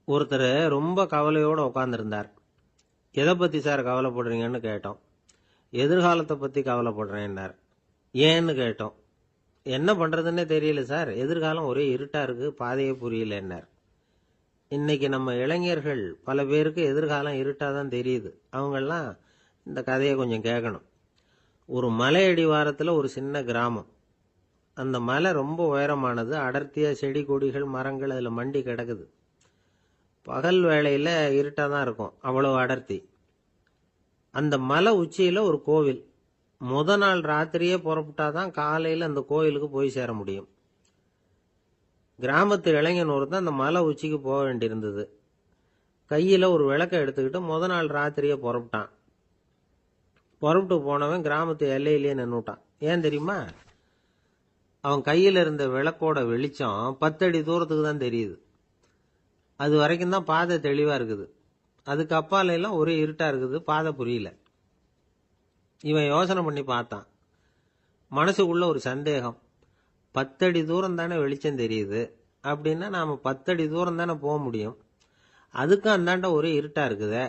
ஒருத்தர் ரொம்ப கவலையோடு உட்காந்துருந்தார். எதை பற்றி சார் கவலைப்படுறீங்கன்னு கேட்டோம். எதிர்காலத்தை பற்றி கவலைப்படுறேன்னார். ஏன்னு கேட்டோம். என்ன பண்ணுறதுன்னே தெரியல சார், எதிர்காலம் ஒரே இருட்டாக இருக்குது, பாதையே புரியலன்னார். இன்னைக்கு நம்ம இளைஞர்கள் பல பேருக்கு எதிர்காலம் இருட்டாக தான் தெரியுது. அவங்கெல்லாம் இந்த கதையை கொஞ்சம் கேட்கணும். ஒரு மலை அடிவாரத்தில் ஒரு சின்ன கிராமம். அந்த மலை ரொம்ப உயரமானது. அடர்த்தியாக செடி கொடிகள் மரங்கள் அதில் மண்டி கிடக்குது. பகல் வேளையில் இருட்டாக தான் இருக்கும், அவ்வளோ அடர்த்தி. அந்த மலை உச்சியில் ஒரு கோவில். நாள் ராத்திரியே புறப்பட்டாதான் காலையில் அந்த கோயிலுக்கு போய் சேர முடியும். கிராமத்து இளைஞன் ஒருத்தன் அந்த மலை உச்சிக்கு போக வேண்டியிருந்தது. கையில் ஒரு விளக்கை எடுத்துக்கிட்டு நாள் ராத்திரியே புறப்பட்டான். புறப்பட்டு போனவன் கிராமத்து எல்லையிலேயே நின்றுட்டான். ஏன் தெரியுமா? அவன் கையில் இருந்த விளக்கோட வெளிச்சம் 10 அடி தூரத்துக்கு தான் தெரியுது. அது வரைக்கும் தான் பாதை தெளிவாக இருக்குது. அதுக்கு அப்பால எல்லாம் ஒரே இருட்டாக இருக்குது, பாதை புரியல. இவன் யோசனை பண்ணி பார்த்தான். மனசுக்குள்ள ஒரு சந்தேகம். 10 அடி தூரம் தானே வெளிச்சம் தெரியுது, அப்படின்னா நாம் 10 அடி தூரம் தானே போக முடியும். அதுக்கும் அந்தாண்ட ஒரே இருட்டாக இருக்குதே,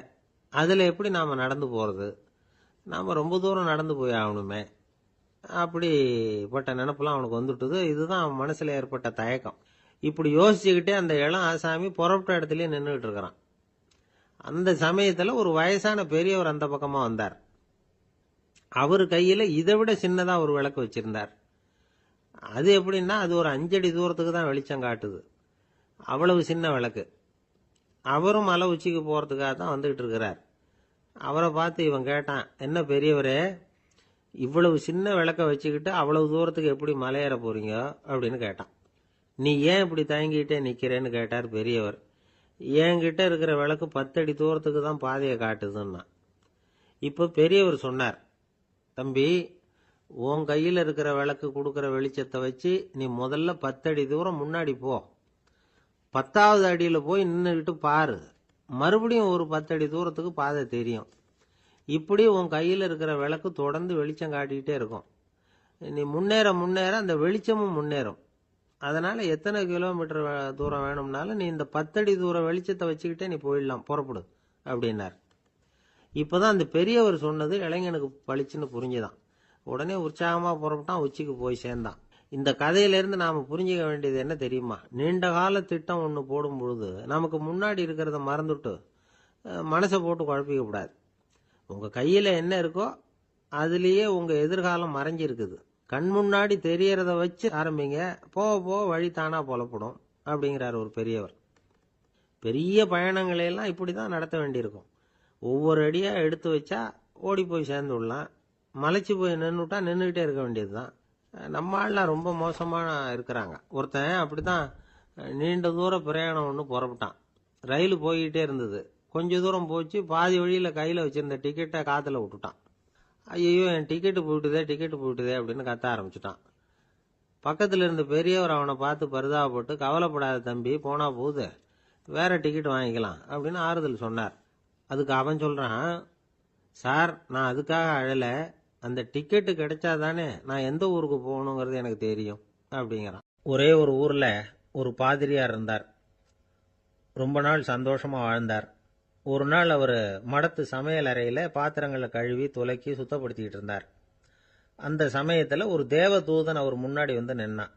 அதில் எப்படி நாம் நடந்து போகிறது? நாம் ரொம்ப தூரம் நடந்து போய் ஆகணுமே. அப்படிப்பட்ட நினப்பெல்லாம் அவனுக்கு வந்துட்டுது. இதுதான் அவன் மனசில் ஏற்பட்ட தயக்கம். இப்படி யோசிச்சுக்கிட்டே அந்த இளம் ஆசாமி புறப்பட்ட இடத்துலயே நின்றுட்டு இருக்கிறான். அந்த சமயத்தில் ஒரு வயசான பெரியவர் அந்த பக்கமாக வந்தார். அவர் கையில் இதை விட சின்னதாக ஒரு விளக்கு வச்சிருந்தார். அது எப்படின்னா, அது ஒரு 5 அடி தூரத்துக்கு தான் வெளிச்சம் காட்டுது. அவ்வளவு சின்ன விளக்கு. அவரும் மலை உச்சிக்கு போகிறதுக்காக தான் வந்துகிட்டு இருக்கிறார். அவரை பார்த்து இவன் கேட்டான், என்ன பெரியவரே, இவ்வளவு சின்ன விளக்க வச்சுக்கிட்டு அவ்வளவு தூரத்துக்கு எப்படி மலையேற போறீங்க அப்படின்னு கேட்டான். நீ ஏன் இப்படி தயங்கிட்டே நிக்கிறேன்னு கேட்டார் பெரியவர். என்கிட்ட இருக்கிற விளக்கு 10 அடி தூரத்துக்கு தான் பாதையை காட்டுதுன்னா. இப்ப பெரியவர் சொன்னார், தம்பி, உன் கையில் இருக்கிற விளக்கு கொடுக்குற வெளிச்சத்தை வச்சு நீ முதல்ல 10 அடி தூரம் முன்னாடி போ. 10வது அடியில் போய் நின்றுக்கிட்டு பாரு. மறுபடியும் ஒரு 10 அடி தூரத்துக்கு பாதை தெரியும். இப்படி உன் கையில் இருக்கிற விளக்கு தொடர்ந்து வெளிச்சம் காட்டிக்கிட்டே இருக்கும். நீ முன்னேற முன்னேற அந்த வெளிச்சமும் முன்னேறும். அதனால எத்தனை கிலோமீட்டர் தூரம் வேணும்னாலும் நீ இந்த 10 அடி தூரம் வெளிச்சத்தை வச்சுக்கிட்டே நீ போயிடலாம், புறப்படு அப்படின்னார். இப்போதான் அந்த பெரியவர் சொன்னது இளைஞனுக்கு பளிச்சுன்னு புரிஞ்சுதான். உடனே உற்சாகமாக புறப்பட்டான், உச்சிக்கு போய் சேர்ந்தான். இந்த கதையிலேருந்து நாம் புரிஞ்சுக்க வேண்டியது என்ன தெரியுமா? நீண்ட கால திட்டம் ஒன்று போடும் பொழுது நமக்கு முன்னாடி இருக்கிறத மறந்துட்டு மனசை போட்டு குழப்பிக்க கூடாது. உங்கள் கையில் என்ன இருக்கோ அதுலேயே உங்கள் எதிர்காலம் மறைஞ்சிருக்குது. கண் முன்னாடி தெரியறத வச்சு ஆரம்பிங்க, போக போக வழி தானா புலப்படும் அப்படிங்கிறார் ஒரு பெரியவர். பெரிய பயணங்களையெல்லாம் இப்படி தான் நடத்த வேண்டியிருக்கும். ஒவ்வொரு அடியாக எடுத்து வச்சா ஓடி போய் சேர்ந்து விடலாம். மலைச்சு போய் நின்றுட்டா நின்றுக்கிட்டே இருக்க வேண்டியது தான். நம்ம ஆள்லாம் ரொம்ப மோசமான இருக்கிறாங்க. ஒருத்தன் அப்படிதான் நீண்ட தூர பிரயாணம் ஒன்று புறப்பட்டான். ரயில் போய்கிட்டே இருந்தது. கொஞ்ச தூரம் போச்சு, பாதி வழியில் கையில் வச்சிருந்த டிக்கெட்டை காற்றுல விட்டுட்டான். ஐயோ, என் டிக்கெட்டு போயிட்டுதே அப்படின்னு கத்த ஆரம்பிச்சுட்டான். பக்கத்தில் இருந்த பெரியவர் அவனை பார்த்து பரிதாபப்பட்டு, கவலைப்படாத தம்பி, போனா போகுது, வேற டிக்கெட் வாங்கிக்கலாம் அப்படின்னு ஆறுதல் சொன்னார். அதுக்கு அவன் சொல்றான், சார், நான் அதுக்காக அழலை, அந்த டிக்கெட்டு கிடைச்சாதானே நான் எந்த ஊருக்கு போகணுங்கிறது எனக்கு தெரியும் அப்படிங்கிறான். ஒரே ஒரு ஊரில் ஒரு பாதிரியார் இருந்தார். ரொம்ப நாள் சந்தோஷமா வாழ்ந்தார். ஒரு நாள் அவர் மடத்து சமையல் அறையில் பாத்திரங்களை கழுவி துலக்கி சுத்தப்படுத்திக்கிட்டு இருந்தார். அந்த சமயத்தில் ஒரு தேவதூதன் அவர் முன்னாடி வந்து நின்னான்.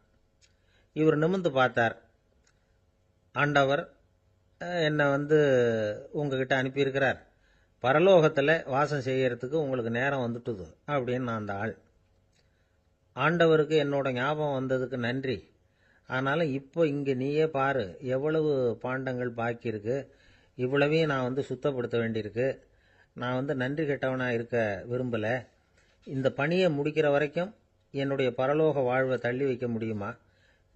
இவர் நிமிர்ந்து பார்த்தார். ஆண்டவர் என்னை உங்ககிட்ட அனுப்பியிருக்கிறார். பரலோகத்தில் வாசம் செய்யறதுக்கு உங்களுக்கு நேரம் வந்துட்டுது அப்படின்னு அந்த ஆள். ஆண்டவருக்கு என்னோட ஞாபகம் வந்ததுக்கு நன்றி. ஆனாலும் இப்போ இங்கே நீயே பாரு, எவ்வளவு பாண்டங்கள் பாக்கி இருக்கு, இவ்வளவையும் நான் சுத்தப்படுத்த வேண்டியிருக்கு. நான் நன்றி கெட்டவனாக இருக்க விரும்பலை. இந்த பணியை முடிக்கிற வரைக்கும் என்னுடைய பரலோக வாழ்வை தள்ளி வைக்க முடியுமா?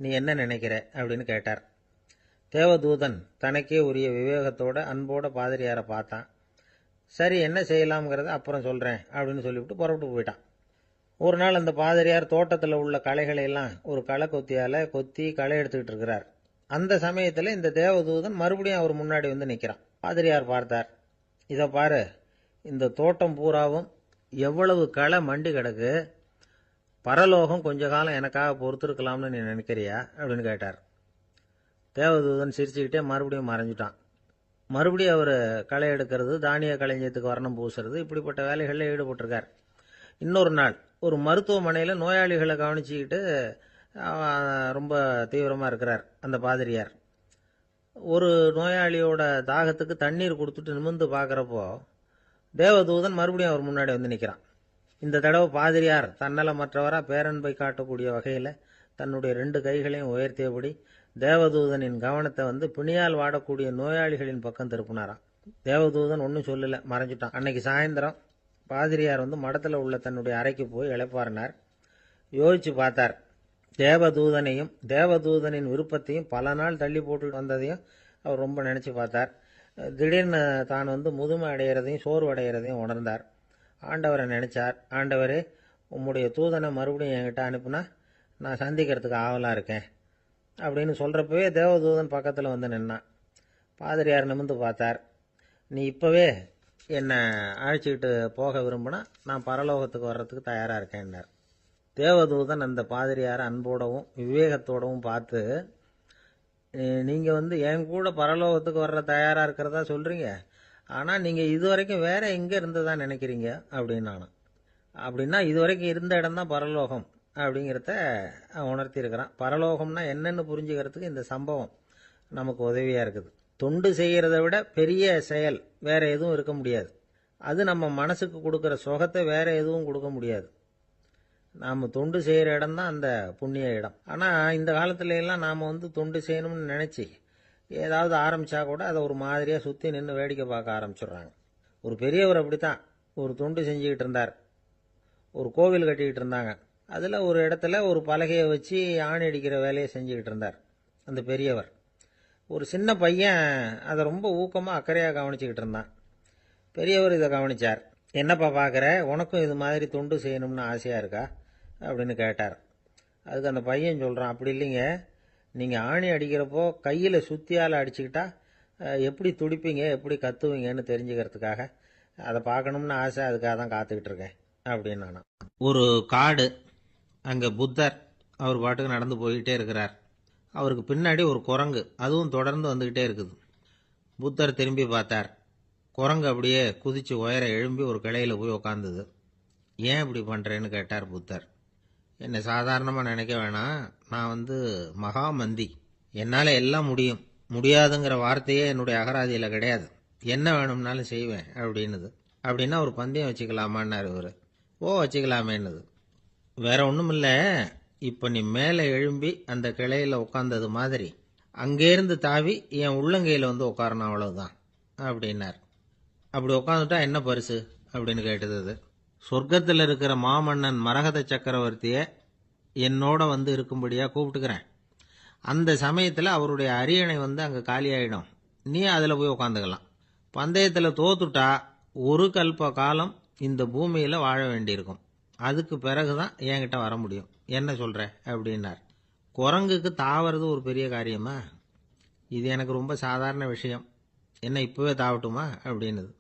நீ என்ன நினைக்கிற அப்படின்னு கேட்டார். தேவதூதன் தனக்கே உரிய விவேகத்தோட அன்போட பாதிரியாரை பார்த்தான். சரி, என்ன செய்யலாம்ங்கிறத அப்புறம் சொல்கிறேன் அப்படின்னு சொல்லிவிட்டு புறப்பட்டு போயிட்டான். ஒரு நாள் அந்த பாதிரியார் தோட்டத்தில் உள்ள களைகளை எல்லாம் ஒரு களை கொத்தியால் கொத்தி களை எடுத்துக்கிட்டு இருக்கிறார். அந்த சமயத்தில் இந்த தேவதூதன் மறுபடியும் அவர் முன்னாடி நிற்கிறான். பாதிரியார் பார்த்தார். இதை பாரு, இந்த தோட்டம் பூராவும் எவ்வளவு களை மண்டி கிடக்கு, பரலோகம் கொஞ்ச காலம் எனக்காக பொறுத்திருக்கலாம்னு நீ நினைக்கிறியா அப்படின்னு கேட்டார். தேவதூதன் சிரிச்சுக்கிட்டே மறுபடியும் மறைஞ்சிட்டான். மறுபடியும் அவர் களை எடுக்கிறது, தானிய களஞ்சியத்துக்கு வர்ணம் பூசுறது, இப்படிப்பட்ட வேலைகளில் ஈடுபட்டிருக்கார். இன்னொரு நாள் ஒரு மருத்துவமனையில் நோயாளிகளை கவனிச்சுக்கிட்டு ரொம்ப தீவிரமாக இருக்கிறார் அந்த பாதிரியார். ஒரு நோயாளியோட தாகத்துக்கு தண்ணீர் கொடுத்துட்டு நிமிர்ந்து பார்க்குறப்போ தேவதூதன் மறுபடியும் அவர் முன்னாடி வந்து நிற்கிறான். இந்த தடவை பாதிரியார் தன்னலமற்றவராக பேரன்பை காட்டக்கூடிய வகையில் தன்னுடைய 2 கைகளையும் உயர்த்தியபடி தேவதூதனின் கவனத்தை பிணியால் வாடக்கூடிய நோயாளிகளின் பக்கம் திருப்பினாராம். தேவதூதன் ஒன்றும் சொல்லலை, மறைஞ்சிட்டான். அன்னைக்கு சாயந்தரம் பாதிரியார் மடத்தில் உள்ள தன்னுடைய அறைக்கு போய் இளைப்பாறினார். யோசிச்சு பார்த்தார். தேவதூதனையும் தேவதூதனின் விருப்பத்தையும் பல நாள் தள்ளி போட்டு வந்ததையும் அவர் ரொம்ப நினச்சி பார்த்தார். திடீர்னு தான் முதுமை அடைகிறதையும் சோர்வு அடைகிறதையும் உணர்ந்தார். ஆண்டவரை நினைச்சார். ஆண்டவரே, உம்முடைய தூதனை மறுபடியும் என்கிட்ட அனுப்புனா நான் சந்திக்கிறதுக்கு ஆவலாக இருக்கேன் அப்படின்னு சொல்கிறப்பவே தேவதூதன் பக்கத்தில் நின்னான். பாதிரியார் நிமிர்ந்து பார்த்தார். நீ இப்போவே என்னை அழைச்சிக்கிட்டு போக விரும்பினா நான் பரலோகத்துக்கு வர்றதுக்கு தயாராக இருக்கேன்னார். தேவதூதன் அந்த பாதிரியாரை அன்போடவும் விவேகத்தோடவும் பார்த்து, நீங்கள் என் கூட பரலோகத்துக்கு வர்ற தயாராக இருக்கிறதா சொல்கிறீங்க, ஆனால் நீங்கள் இதுவரைக்கும் வேற எங்கே இருந்ததா நினைக்கிறீங்க அப்படின்னு. அப்படின்னா இதுவரைக்கும் இருந்த இடம் தான் பரலோகம் அப்படிங்கிறத உணர்த்தியிருக்கிறான். பரலோகம்னா என்னன்னு புரிஞ்சுக்கிறதுக்கு இந்த சம்பவம் நமக்கு உதவியாக இருக்குது. தொண்டு செய்கிறத விட பெரிய செயல் வேற எதுவும் இருக்க முடியாது. அது நம்ம மனசுக்கு கொடுக்குற சுகத்தை வேற எதுவும் கொடுக்க முடியாது. நாம் தொண்டு செய்கிற இடம் தான் அந்த புண்ணிய இடம். ஆனால் இந்த காலத்துல எல்லாம் நாம் தொண்டு செய்யணும்னு நினச்சி ஏதாவது ஆரம்பித்தா கூட அதை ஒரு மாதிரியாக சுற்றி நின்று வேடிக்கை பார்க்க ஆரம்பிச்சிடுறாங்க. ஒரு பெரியவர் அப்படித்தான் ஒரு தொண்டு செஞ்சுக்கிட்டு இருந்தார். ஒரு கோவில் கட்டிக்கிட்டு இருந்தாங்க. அதில் ஒரு இடத்துல ஒரு பலகையை வச்சு ஆணி அடிக்கிற வேலையை செஞ்சுக்கிட்டு இருந்தார் அந்த பெரியவர். ஒரு சின்ன பையன் அதை ரொம்ப ஊக்கமாக அக்கறையாக கவனிச்சுக்கிட்டு இருந்தான். பெரியவர் இதை கவனித்தார். என்னப்பா பார்க்குற, உனக்கும் இது மாதிரி தொண்டு செய்யணும்னு ஆசையாக இருக்கா அப்படின்னு கேட்டார். அதுக்கு அந்த பையன் சொல்கிறான், அப்படி இல்லைங்க, நீங்கள் ஆணி அடிக்கிறப்போ கையில் சுத்தியால் அடிச்சுக்கிட்டா எப்படி துடிப்பீங்க, எப்படி கத்துவீங்கன்னு தெரிஞ்சுக்கிறதுக்காக அதை பார்க்கணும்னு ஆசை, அதுக்காக தான் காத்துக்கிட்டு இருக்கேன் அப்படின்னு நானும். ஒரு காடு, அங்கே புத்தர் அவர் பாட்டுக்கு நடந்து போய்கிட்டே இருக்கிறார். அவருக்கு பின்னாடி ஒரு குரங்கு, அதுவும் தொடர்ந்து வந்துக்கிட்டே இருக்குது. புத்தர் திரும்பி பார்த்தார். குரங்கு அப்படியே குதித்து உயர எழும்பி ஒரு கிளையில் போய் உக்காந்துது. ஏன் இப்படி பண்ணுறேன்னு கேட்டார் புத்தர். என்னை சாதாரணமாக நினைக்க வேணாம், நான் மகாமந்தி, என்னால் எல்லாம் முடியும், முடியாதுங்கிற வார்த்தையே என்னுடைய அகராதியில் கிடையாது, என்ன வேணும்னாலும் செய்வேன் அப்படின்னுது. அப்படின்னா ஒரு பந்தயம் வச்சுக்கலாமான்னாரு இவர். ஓ வச்சுக்கலாமேன்னுது. வேற ஒன்றும் இல்லை, இப்போ நீ மேலே எழும்பி அந்த கிளையில் உட்காந்தது மாதிரி அங்கேருந்து தாவி என் உள்ளங்கையில் உட்காரணும், அவ்வளவுதான் அப்படின்னார். அப்படி உட்காந்துட்டா என்ன பரிசு அப்படின்னு கேட்டது அது. சொர்க்கத்தில் இருக்கிற மாமன்னன் மரகத சக்கரவர்த்தியை என்னோட இருக்கும்படியாக கூப்பிட்டுக்கிறேன். அந்த சமயத்தில் அவருடைய அரியணை அங்கே காலியாயிடும், நீ அதில் போய் உட்காந்துக்கலாம். பந்தயத்தில் தோத்துட்டா ஒரு கல்ப காலம் இந்த பூமியில் வாழ வேண்டியிருக்கும், அதுக்கு பிறகுதான் என்கிட்ட வர முடியும், என்ன சொல்ற அப்படின்னார். குரங்குக்கு தாவறது ஒரு பெரிய காரியமா, இது எனக்கு ரொம்ப சாதாரண விஷயம், என்ன இப்பவே தாவட்டுமா அப்படின்னுது.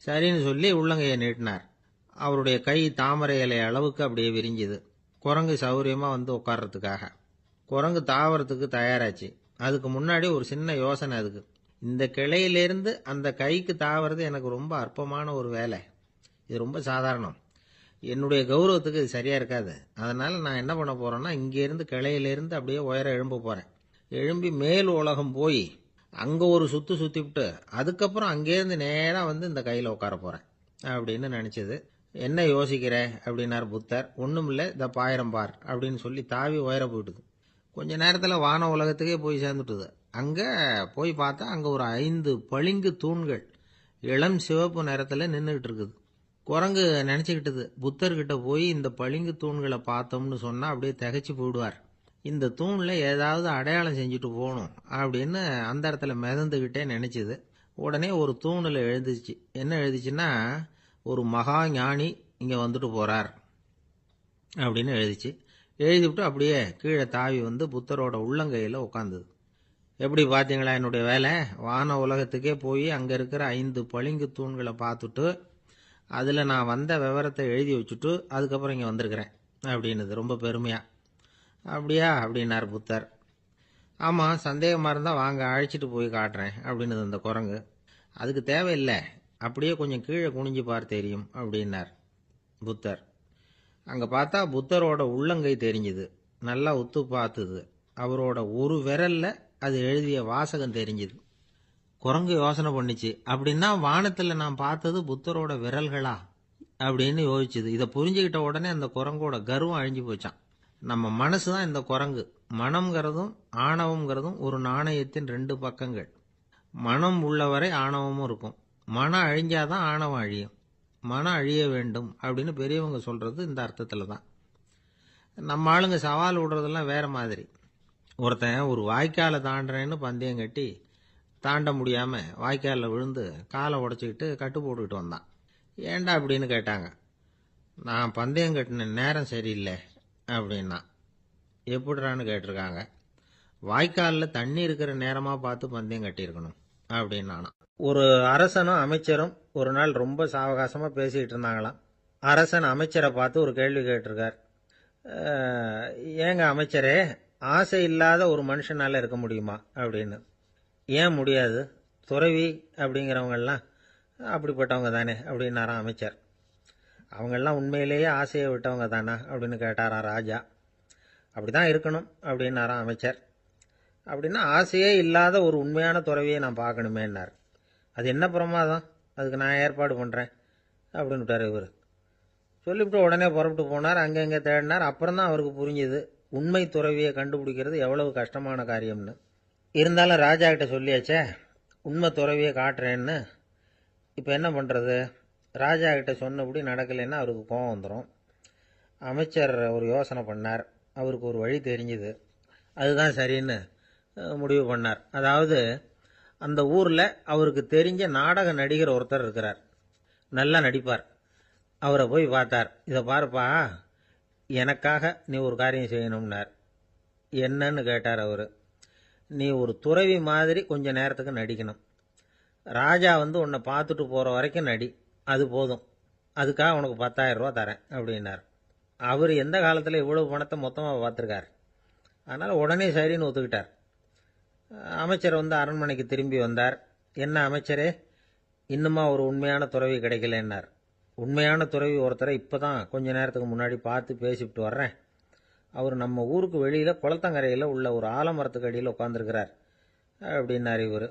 சரின்னு சொல்லி உள்ளங்கையை நீட்டினார். அவருடைய கை தாமரை இலை அளவுக்கு அப்படியே விரிஞ்சுது. குரங்கு சௌரியமா உட்கார்றதுக்காக. குரங்கு தாவறதுக்கு தயாராச்சு. அதுக்கு முன்னாடி ஒரு சின்ன யோசனை அதுக்கு. இந்த கிளையிலிருந்து அந்த கைக்கு தாவறது எனக்கு ரொம்ப அற்பமான ஒரு வேலை, இது ரொம்ப சாதாரணம், என்னுடைய கௌரவத்துக்கு இது சரியா இருக்காது. அதனால நான் என்ன பண்ண போறேன்னா, இங்கிருந்து கிளையிலிருந்து அப்படியே உயர எழும்ப போறேன். எழும்பி மேல் உலகம் போய் அங்க ஒரு சுத்து சுத்திவிட்டு அதுக்கப்புறம் அங்கேருந்து நேரா இந்த கையில உட்கார போறேன் அப்படின்னு நினைச்சது. என்ன யோசிக்கிற அப்படின்னார் புத்தர். ஒண்ணும் இல்லை, இந்த பாயிரம் பார் அப்படின்னு சொல்லி தாவி உயர போயிட்டுது. கொஞ்ச நேரத்துல வான உலகத்துக்கே போய் சேர்ந்துட்டுது. அங்க போய் பார்த்தா அங்க ஒரு 5 பளிங்கு தூண்கள் இளம் சிவப்பு நிறத்துல நின்றுகிட்டு இருக்குது. குரங்கு நினைச்சுக்கிட்டது, புத்தர்கிட்ட போய் இந்த பளிங்கு தூண்களை பார்த்தோம்னு சொன்னா அப்படியே திகைச்சு போயிடுவார், இந்த தூண்ல ஏதாவது அடையாளம் செஞ்சுட்டு போகணும் அப்படின்னு அந்த இடத்துல மிதந்துகிட்டே நினைச்சுது. உடனே ஒரு தூணில் எழுதிச்சு. என்ன எழுதிச்சுன்னா, ஒரு மகா ஞானி இங்க வந்துட்டு போறார் அப்படின்னு எழுதிச்சு. எழுதிவிட்டு அப்படியே கீழே தாவி புத்தரோட உள்ளங்கையில் உட்காந்துது. எப்படி பார்த்தீங்களா என்னுடைய வேலை, வான உலகத்துக்கே போய் அங்கே இருக்கிற 5 பளிங்கு தூண்களை பார்த்துட்டு அதில் நான் வந்த விவரத்தை எழுதி வச்சுட்டு அதுக்கப்புறம் இங்கே வந்திருக்கிறேன் அப்படின்னுது ரொம்ப பெருமையா. அப்படியா அப்படின்னார் புத்தர். ஆமாம், சந்தேகமாக இருந்தால் வாங்க அழைச்சிட்டு போய் காட்டுறேன் அப்படின்னுது அந்த குரங்கு. அதுக்கு தேவையில்லை, அப்படியே கொஞ்சம் கீழே குனிஞ்சு பார் தெரியும் அப்படின்னார் புத்தர். அங்கே பார்த்தா புத்தரோட உள்ளங்கை தெரிஞ்சுது. நல்லா உத்து பார்த்துது. அவரோட ஒரு விரல்ல அது எழுதிய வாசகம் தெரிஞ்சுது. குரங்கு யோசனை பண்ணிச்சு, அப்படின்னா வானத்தில் நான் பார்த்தது புத்தரோட விரல்களா அப்படின்னு யோசிச்சுது. இதை புரிஞ்சுக்கிட்ட உடனே அந்த குரங்கோட கர்வம் அழிஞ்சு போச்சான். நம்ம மனசு தான் இந்த குரங்கு. மனம்ங்கிறதும் ஆணவம்ங்கிறதும் ஒரு நாணயத்தின் ரெண்டு பக்கங்கள். மனம் உள்ளவரை ஆணவமும் இருக்கும். மனம் அழிஞ்சாதான் ஆணவம் அழியும். மனம் அழிய வேண்டும் அப்படின்னு பெரியவங்க சொல்றது இந்த அர்த்தத்தில் தான். நம்ம ஆளுங்க சவால் விடுறதெல்லாம் வேற மாதிரி. ஒருத்தன் ஒரு வாய்க்காலை தாண்டுறேன்னு பந்தயம் கட்டி தாண்ட முடியாம வாய்க்காலில் விழுந்து காலை உடச்சிக்கிட்டு கட்டு போட்டுக்கிட்டு வந்தான். ஏண்டா அப்படின்னு கேட்டாங்க. நான் பந்தயம் கட்டின நேரம் சரியில்லை அப்படின்னா. எப்படிறான்னு கேட்டிருக்காங்க. வாய்க்காலில் தண்ணி இருக்கிற நேரமாக பார்த்து பந்தயம் கட்டியிருக்கணும் அப்படின்னானா. ஒரு அரசனும் அமைச்சரும் ஒரு நாள் ரொம்ப சாவகாசமாக பேசிக்கிட்டு இருந்தாங்களாம். அரசன் அமைச்சரை பார்த்து ஒரு கேள்வி கேட்டிருக்கார். ஏங்க அமைச்சரே, ஆசை இல்லாத ஒரு மனுஷனால இருக்க முடியுமா அப்படின்னு. ஏன் முடியாது, துறவி அப்படிங்கிறவங்கெல்லாம் அப்படிப்பட்டவங்க தானே அப்படின்னாராம் அமைச்சர். அவங்கெல்லாம் உண்மையிலேயே ஆசையை விட்டவங்க தானா அப்படின்னு கேட்டாராம் ராஜா. அப்படிதான் இருக்கணும் அப்படின்னாராம் அமைச்சர். அப்படின்னா ஆசையே இல்லாத ஒரு உண்மையான துறவியை நான் பார்க்கணுமேன்னார். அது என்ன பிரமாதம், அதுக்கு நான் ஏற்பாடு பண்ணுறேன் அப்படின்னு விட்டார் இவர். சொல்லிவிட்டு உடனே புறப்பட்டு போனார். அங்கங்கே தேடினார். அப்புறம் தான் அவருக்கு புரிஞ்சுது உண்மை துறவியை கண்டுபிடிக்கிறது எவ்வளவு கஷ்டமான காரியம்னு. இருந்தாலும் ராஜா கிட்ட சொல்லியாச்சே உண்மை துறவியை காட்டுறேன்னு. இப்போ என்ன பண்ணுறது? ராஜா கிட்ட சொன்னபடி நடக்கலைன்னா அவருக்கு கோபம் வந்துடும். அமைச்சர் ஒரு யோசனை பண்ணார். அவருக்கு ஒரு வழி தெரிஞ்சுது. அதுதான் சரின்னு முடிவு பண்ணார். அதாவது அந்த ஊரில் அவருக்கு தெரிஞ்ச நாடக நடிகர் ஒருத்தர் இருக்கிறார். நல்லா நடிப்பார். அவரை போய் பார்த்தார். இதை பாருப்பா, எனக்காக நீ ஒரு காரியம் செய்யணும்னார். என்னன்னு கேட்டார் அவர். நீ ஒரு துறவி மாதிரி கொஞ்ச நேரத்துக்கு நடிக்கணும். ராஜா உன்னை பார்த்துட்டு போகிற வரைக்கும் நடி, அது போதும். அதுக்காக உனக்கு 10,000 ரூபா தரேன் அப்படின்னார். அவர் எந்த காலத்தில் இவ்வளவு பணத்தை மொத்தமாக பார்த்துருக்கார். அதனால் உடனே சரின்னு ஒத்துக்கிட்டார். அமைச்சர் அரண்மனைக்கு திரும்பி வந்தார். என்ன அமைச்சரே, இன்னுமா ஒரு உண்மையான துறவி கிடைக்கலன்னார். உண்மையான துறவி ஒருத்தரை இப்போ தான் கொஞ்ச நேரத்துக்கு முன்னாடி பார்த்து பேசிவிட்டு வர்றேன். அவர் நம்ம ஊருக்கு வெளியில் குளத்தங்கரையில் உள்ள ஒரு ஆலமரத்துக்கு அடியில் உட்காந்துருக்கிறார் அப்படின்னார் இவர்.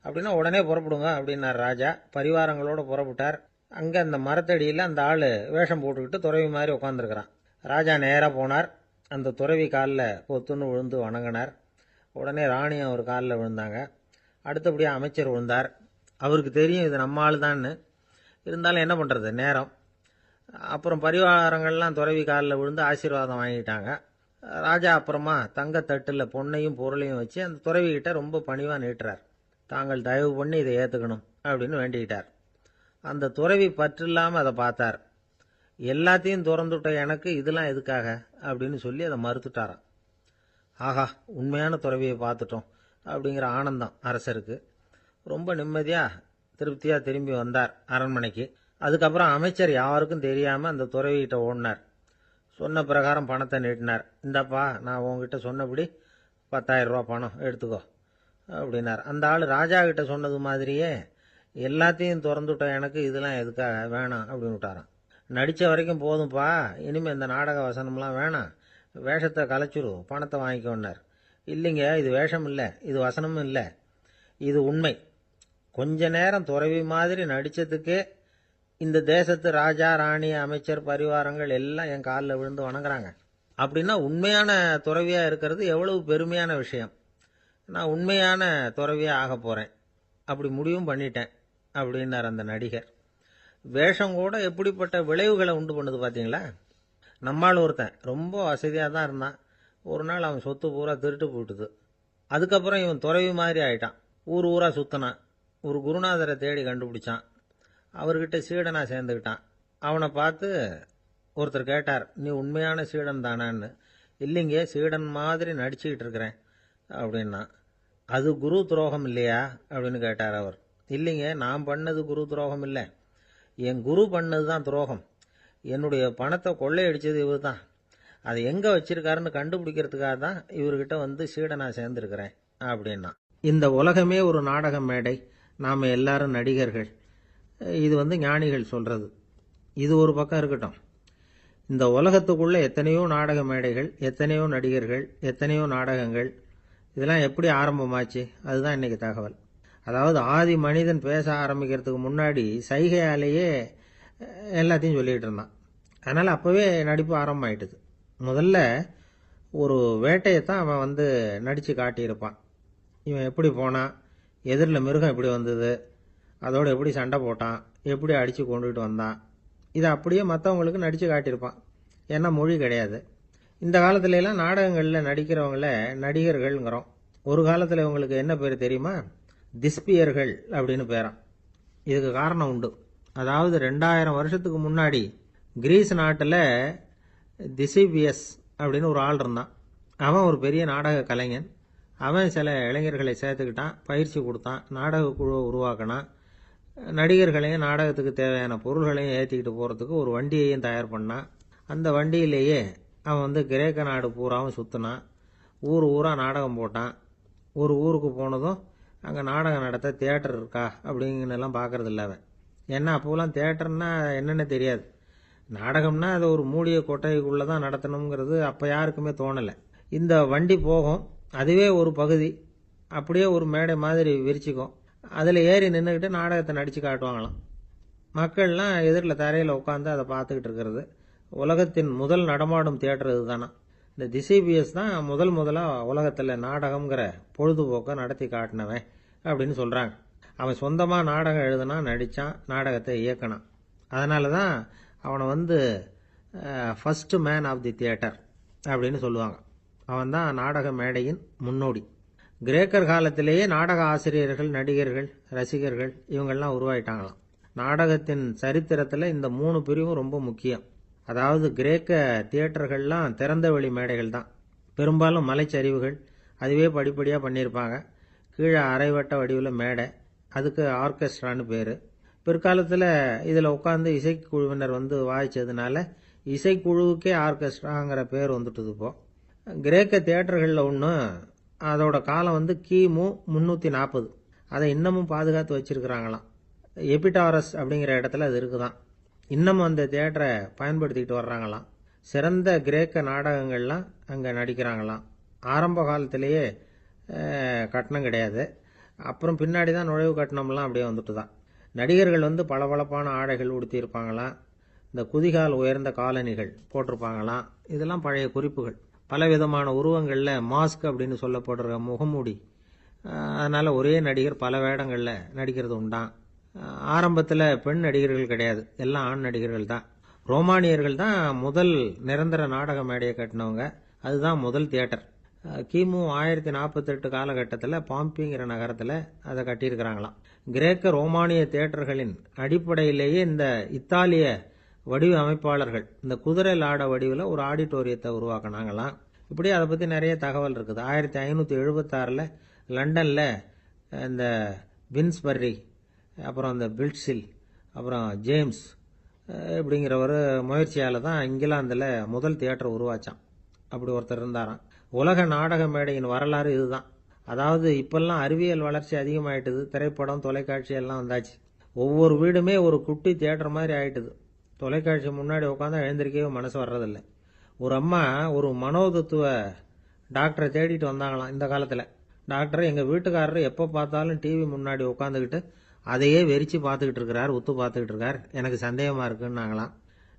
அப்படின்னா உடனே புறப்படுங்க அப்படின்னார் ராஜா. பரிவாரங்களோடு புறப்பட்டார். அங்கே அந்த மரத்தடியில் அந்த ஆள் வேஷம் போட்டுக்கிட்டு துறவி மாதிரி உட்காந்துருக்கிறான். ராஜா நேராக போனார். அந்த துறவி காலில் பொத்துன்னு விழுந்து வணங்கினார். உடனே ராணியும் அவர் காலில் விழுந்தாங்க. அடுத்தபடியாக அமைச்சர் விழுந்தார். அவருக்கு தெரியும் இது நம்ம ஆள் தான்னு. இருந்தாலும் என்ன பண்ணுறது, நேரம். அப்புறம் பரிவாரங்கள்லாம் துறவி காலில் விழுந்து ஆசீர்வாதம் வாங்கிட்டாங்க. ராஜா அப்புறமா தங்கத்தட்டில் பொன்னையும் பொருளையும் வச்சு அந்த துறவிகிட்ட ரொம்ப பணிவாக நீட்டுறார். தாங்கள் தயவு பண்ணி இதை ஏற்றுக்கணும் அப்படின்னு வேண்டிக்கிட்டார். அந்த துறவி பற்றில்லாமல் அதை பார்த்தார். எல்லாத்தையும் திறந்துவிட்ட எனக்கு இதெல்லாம் எதுக்காக அப்படின்னு சொல்லி அதை மறுத்துட்டாராம். ஆஹா, உண்மையான துறவியை பார்த்துட்டோம் அப்படிங்கிற ஆனந்தம் அரசருக்கு. ரொம்ப நிம்மதியாக திருப்தியாக திரும்பி வந்தார் அரண்மனைக்கு. அதுக்கப்புறம் அமைச்சர் யாருக்கும் தெரியாமல் அந்த துறவிகிட்ட ஓடினார். சொன்ன பிரகாரம் பணத்தை நீட்டினார். இந்தப்பா, நான் உங்ககிட்ட சொன்னபடி 10,000 ரூபா பணம் எடுத்துக்கோ அப்படின்னார். அந்த ஆள் ராஜா கிட்ட சொன்னது மாதிரியே எல்லாத்தையும் திறந்துவிட்ட எனக்கு இதெல்லாம் எதுக்காக வேணாம் அப்படின்னு விட்டாராம். நடித்த வரைக்கும் போதும்ப்பா, இனிமேல் இந்த நாடக வசனம்லாம் வேணாம், வேஷத்தை கலைச்சிரு, பணத்தை வாங்கிக்கோன்னார். இல்லைங்க, இது வேஷம் இல்லை, இது வசனமும் இல்லை, இது உண்மை. கொஞ்ச நேரம் துறவி மாதிரி நடித்ததுக்கே இந்த தேசத்து ராஜா, ராணி, அமைச்சர், பரிவாரங்கள் எல்லாம் என் காலில் விழுந்து வணங்குறாங்க. அப்படின்னா உண்மையான துறவியாக இருக்கிறது எவ்வளவு பெருமையான விஷயம். நான் உண்மையான துறவியாக ஆக போகிறேன், அப்படி முடிவும் பண்ணிட்டேன் அப்படின்னார் அந்த நடிகர். வேஷம் கூட எப்படிப்பட்ட விளைவுகளை உண்டு பண்ணுது பார்த்தீங்களா. நம்மால் ஒருத்தன் ரொம்ப வசதியாக தான் இருந்தான். ஒரு நாள் அவன் சொத்து பூரா திருட்டு போட்டுது. அதுக்கப்புறம் இவன் துறவி மாதிரி ஆயிட்டான். ஊர் ஊராக சுற்றினான். ஒரு குருநாதரை தேடி கண்டுபிடிச்சான். அவர்கிட்ட சீடனாக சேர்ந்துக்கிட்டான். அவனை பார்த்து ஒருத்தர் கேட்டார், நீ உண்மையான சீடன் தானான்னு. இல்லைங்க, சீடன் மாதிரி நடிச்சுக்கிட்டு இருக்கிறேன் அப்படின்னா. அது குரு துரோகம் இல்லையா அப்படின்னு கேட்டார் அவர். இல்லைங்க, நான் பண்ணது குரு துரோகம் இல்லை, என் குரு பண்ணது தான் துரோகம். என்னுடைய பணத்தை கொள்ளையடிச்சது இவர் தான். அதை எங்கே வச்சிருக்காருன்னு கண்டுபிடிக்கிறதுக்காக தான் இவர்கிட்ட சீடனாக சேர்ந்துருக்கிறேன் அப்படின்னா. இந்த உலகமே ஒரு நாடக மேடை. நாம் எல்லாரும் நடிகர்கள். இது ஞானிகள் சொல்றது. இது ஒரு பக்கம் இருக்கட்டும். இந்த உலகத்துக்குள்ள எத்தனையோ நாடக மேடைகள், எத்தனையோ நடிகர்கள், எத்தனையோ நாடகங்கள், இதெல்லாம் எப்படி ஆரம்பமாச்சு? அதுதான் இன்னைக்கு தகவல். அதாவது ஆதி மனிதன் பேச ஆரம்பிக்கிறதுக்கு முன்னாடி சைகையாலேயே எல்லாத்தையும் சொல்லிகிட்டு இருந்தான். அதனால் அப்போவே நடிப்பு ஆரம்பமாயிட்டுது. முதல்ல ஒரு வேட்டையைத்தான் அவன் நடித்து காட்டியிருப்பான். இவன் எப்படி போனான், எதிரில் மிருகம் எப்படி வந்தது, அதோடு எப்படி சண்டை போட்டான், எப்படி அடித்து கொண்டுகிட்டு வந்தான், இதை அப்படியே மற்றவங்களுக்கு நடித்து காட்டியிருப்பான். ஏன்னா மொழி கிடையாது. இந்த காலத்துலலாம் நாடகங்களில் நடிக்கிறவங்கள நடிகர்கள்ங்கிறோம். ஒரு காலத்தில் இவங்களுக்கு என்ன பேர் தெரியுமா? திஸ்பியர்கள் அப்படின்னு பேரான். இதுக்கு காரணம் உண்டு. அதாவது 2000 வருஷத்துக்கு முன்னாடி கிரீஸ் நாட்டில் திசிபியஸ் அப்படின்னு ஒரு ஆள் இருந்தான். அவன் ஒரு பெரிய நாடக கலைஞன். அவன் சில இளைஞர்களை சேர்த்துக்கிட்டான், பயிற்சி கொடுத்தான், நாடக குழுவை உருவாக்கினான். நடிகர்களையும் நாடகத்துக்கு தேவையான பொருள்களையும் ஏற்றிக்கிட்டு போகிறதுக்கு ஒரு வண்டியையும் தயார் பண்ணான். அந்த வண்டியிலேயே அவன் கிரேக்க நாடு பூராவும் சுற்றினான். ஊர் ஊராக நாடகம் போட்டான். ஒரு ஊருக்கு போனதும் அங்கே நாடகம் நடத்த தியேட்டர் இருக்கா அப்படிங்கன்னெல்லாம் பார்க்கறது இல்லை அவன். ஏன்னா அப்போலாம் தியேட்டர்னா என்னென்ன தெரியாது. நாடகம்னா அதை ஒரு மூடிய கொட்டைக்குள்ளே தான் நடத்தணுங்கிறது அப்போ யாருக்குமே தோணலை. இந்த வண்டி போகும், அதுவே ஒரு பகுதி, அப்படியே ஒரு மேடை மாதிரி விரிச்சிக்கும். அதில் ஏறி நின்றுக்கிட்டு நாடகத்தை நடித்து காட்டுவாங்களாம். மக்கள்லாம் எதிரில் தரையில் உட்காந்து அதை பார்த்துக்கிட்டு இருக்கிறது. உலகத்தின் முதல் நடமாடும் தியேட்டர் இது தானா. இந்த திசிபியஸ் தான் முதலாக உலகத்தில் நாடகம்ங்கிற பொழுதுபோக்கை நடத்தி காட்டினவன் அப்படின்னு சொல்கிறாங்க. அவன் சொந்தமாக நாடகம் எழுதுனா, நடித்தான், நாடகத்தை இயக்கினான். அதனால தான் அவனை first man of the theatre அப்படின்னு சொல்லுவாங்க. அவன் தான் நாடக மேடையின் முன்னோடி. கிரேக்கர் காலத்திலேயே நாடக ஆசிரியர்கள், நடிகர்கள், ரசிகர்கள் இவங்கெல்லாம் உருவாயிட்டாங்களாம். நாடகத்தின் சரித்திரத்தில் இந்த 3 பிரிவும் ரொம்ப முக்கியம். அதாவது கிரேக்க தியேட்டர்கள்லாம் திறந்த வெளி மேடைகள் தான். பெரும்பாலும் மலைச்சரிவுகள், அதுவே படிப்படியாக பண்ணியிருப்பாங்க. கீழே அரைவட்ட வடிவில் மேடை, அதுக்கு ஆர்கெஸ்ட்ரான்னு பேர். பிற்காலத்தில் இதில் உட்காந்து இசைக்குழுவினர் வாய்ச்சதுனால இசைக்குழுவுக்கே ஆர்கெஸ்ட்ராங்கிற பேர் வந்துட்டுது. இப்போ கிரேக்க தியேட்டர்களில் ஒன்று, அதோட காலம் கிமு 340. அதை இன்னமும் பாதுகாத்து வச்சிருக்கிறாங்களாம். எபிடாரஸ் அப்படிங்கிற இடத்துல அது இருக்குதான். இன்னமும் அந்த தியேட்டரை பயன்படுத்திக்கிட்டு வர்றாங்களாம். சிறந்த கிரேக்க நாடகங்கள்லாம் அங்கே நடிக்கிறாங்களாம். ஆரம்ப காலத்திலேயே கட்டணம் கிடையாது. அப்புறம் பின்னாடி தான் நுழைவு கட்டணம்லாம் அப்படியே வந்துட்டு தான். நடிகர்கள் பளபளப்பான ஆடைகள் உடுத்தியிருப்பாங்களாம். இந்த குதிகால் உயர்ந்த காலணிகள் போட்டிருப்பாங்களாம். இதெல்லாம் பழைய குறிப்புகள். பலவிதமான உருவங்களில் மாஸ்க் அப்படின்னு சொல்லப்படுற முகமூடி. அதனால் ஒரே நடிகர் பல வேடங்களில் நடிக்கிறது உண்டான். ஆரம்பத்தில் பெண் நடிகர்கள் கிடையாது, எல்லாம் ஆண் நடிகர்கள் தான். ரோமானியர்கள் தான் முதல் நிரந்தர நாடக மேடையை கட்டினவங்க. அதுதான் முதல் தியேட்டர். கிமு 1048 காலகட்டத்தில் பாம்பிங்கிற நகரத்தில் அதை கட்டியிருக்கிறாங்களாம். கிரேக்க ரோமானிய தியேட்டர்களின் அடிப்படையிலேயே இந்த இத்தாலிய வடிவ அமைப்பாளர்கள் இந்த குதிரை லாட வடிவில் ஒரு ஆடிட்டோரியத்தை உருவாக்கினாங்களாம். இப்படி அதை பற்றி நிறைய தகவல் இருக்குது. 1576 லண்டனில் இந்த வின்ஸ்பர்ரி, அப்புறம் இந்த பில்ட்ஸில், அப்புறம் ஜேம்ஸ் இப்படிங்கிற ஒரு முயற்சியால் தான் இங்கிலாந்தில் முதல் தியேட்டர் உருவாச்சான். அப்படி ஒருத்தர் இருந்தாராம். உலக நாடக மேடையின் வரலாறு இதுதான். அதாவது இப்பெல்லாம் அறிவியல் வளர்ச்சி அதிகமாயிட்டுது. திரைப்படம், தொலைக்காட்சி எல்லாம் வந்தாச்சு. ஒவ்வொரு வீடுமே ஒரு குட்டி தியேட்டர் மாதிரி ஆயிட்டுது. தொலைக்காட்சி முன்னாடி உட்காந்தா எழுந்திருக்கவே மனசு வர்றதில்லை. ஒரு அம்மா ஒரு மனோதத்துவ டாக்டரை தேடிட்டு வந்தாங்களாம் இந்த காலத்தில். டாக்டர், எங்கள் வீட்டுக்காரர் எப்போ பார்த்தாலும் டிவி முன்னாடி உட்காந்துக்கிட்டு அதையே வெறிச்சு பார்த்துக்கிட்டு இருக்கிறார், உத்து பார்த்துக்கிட்டு இருக்கார், எனக்கு சந்தேகமாக இருக்குன்னாங்களாம்.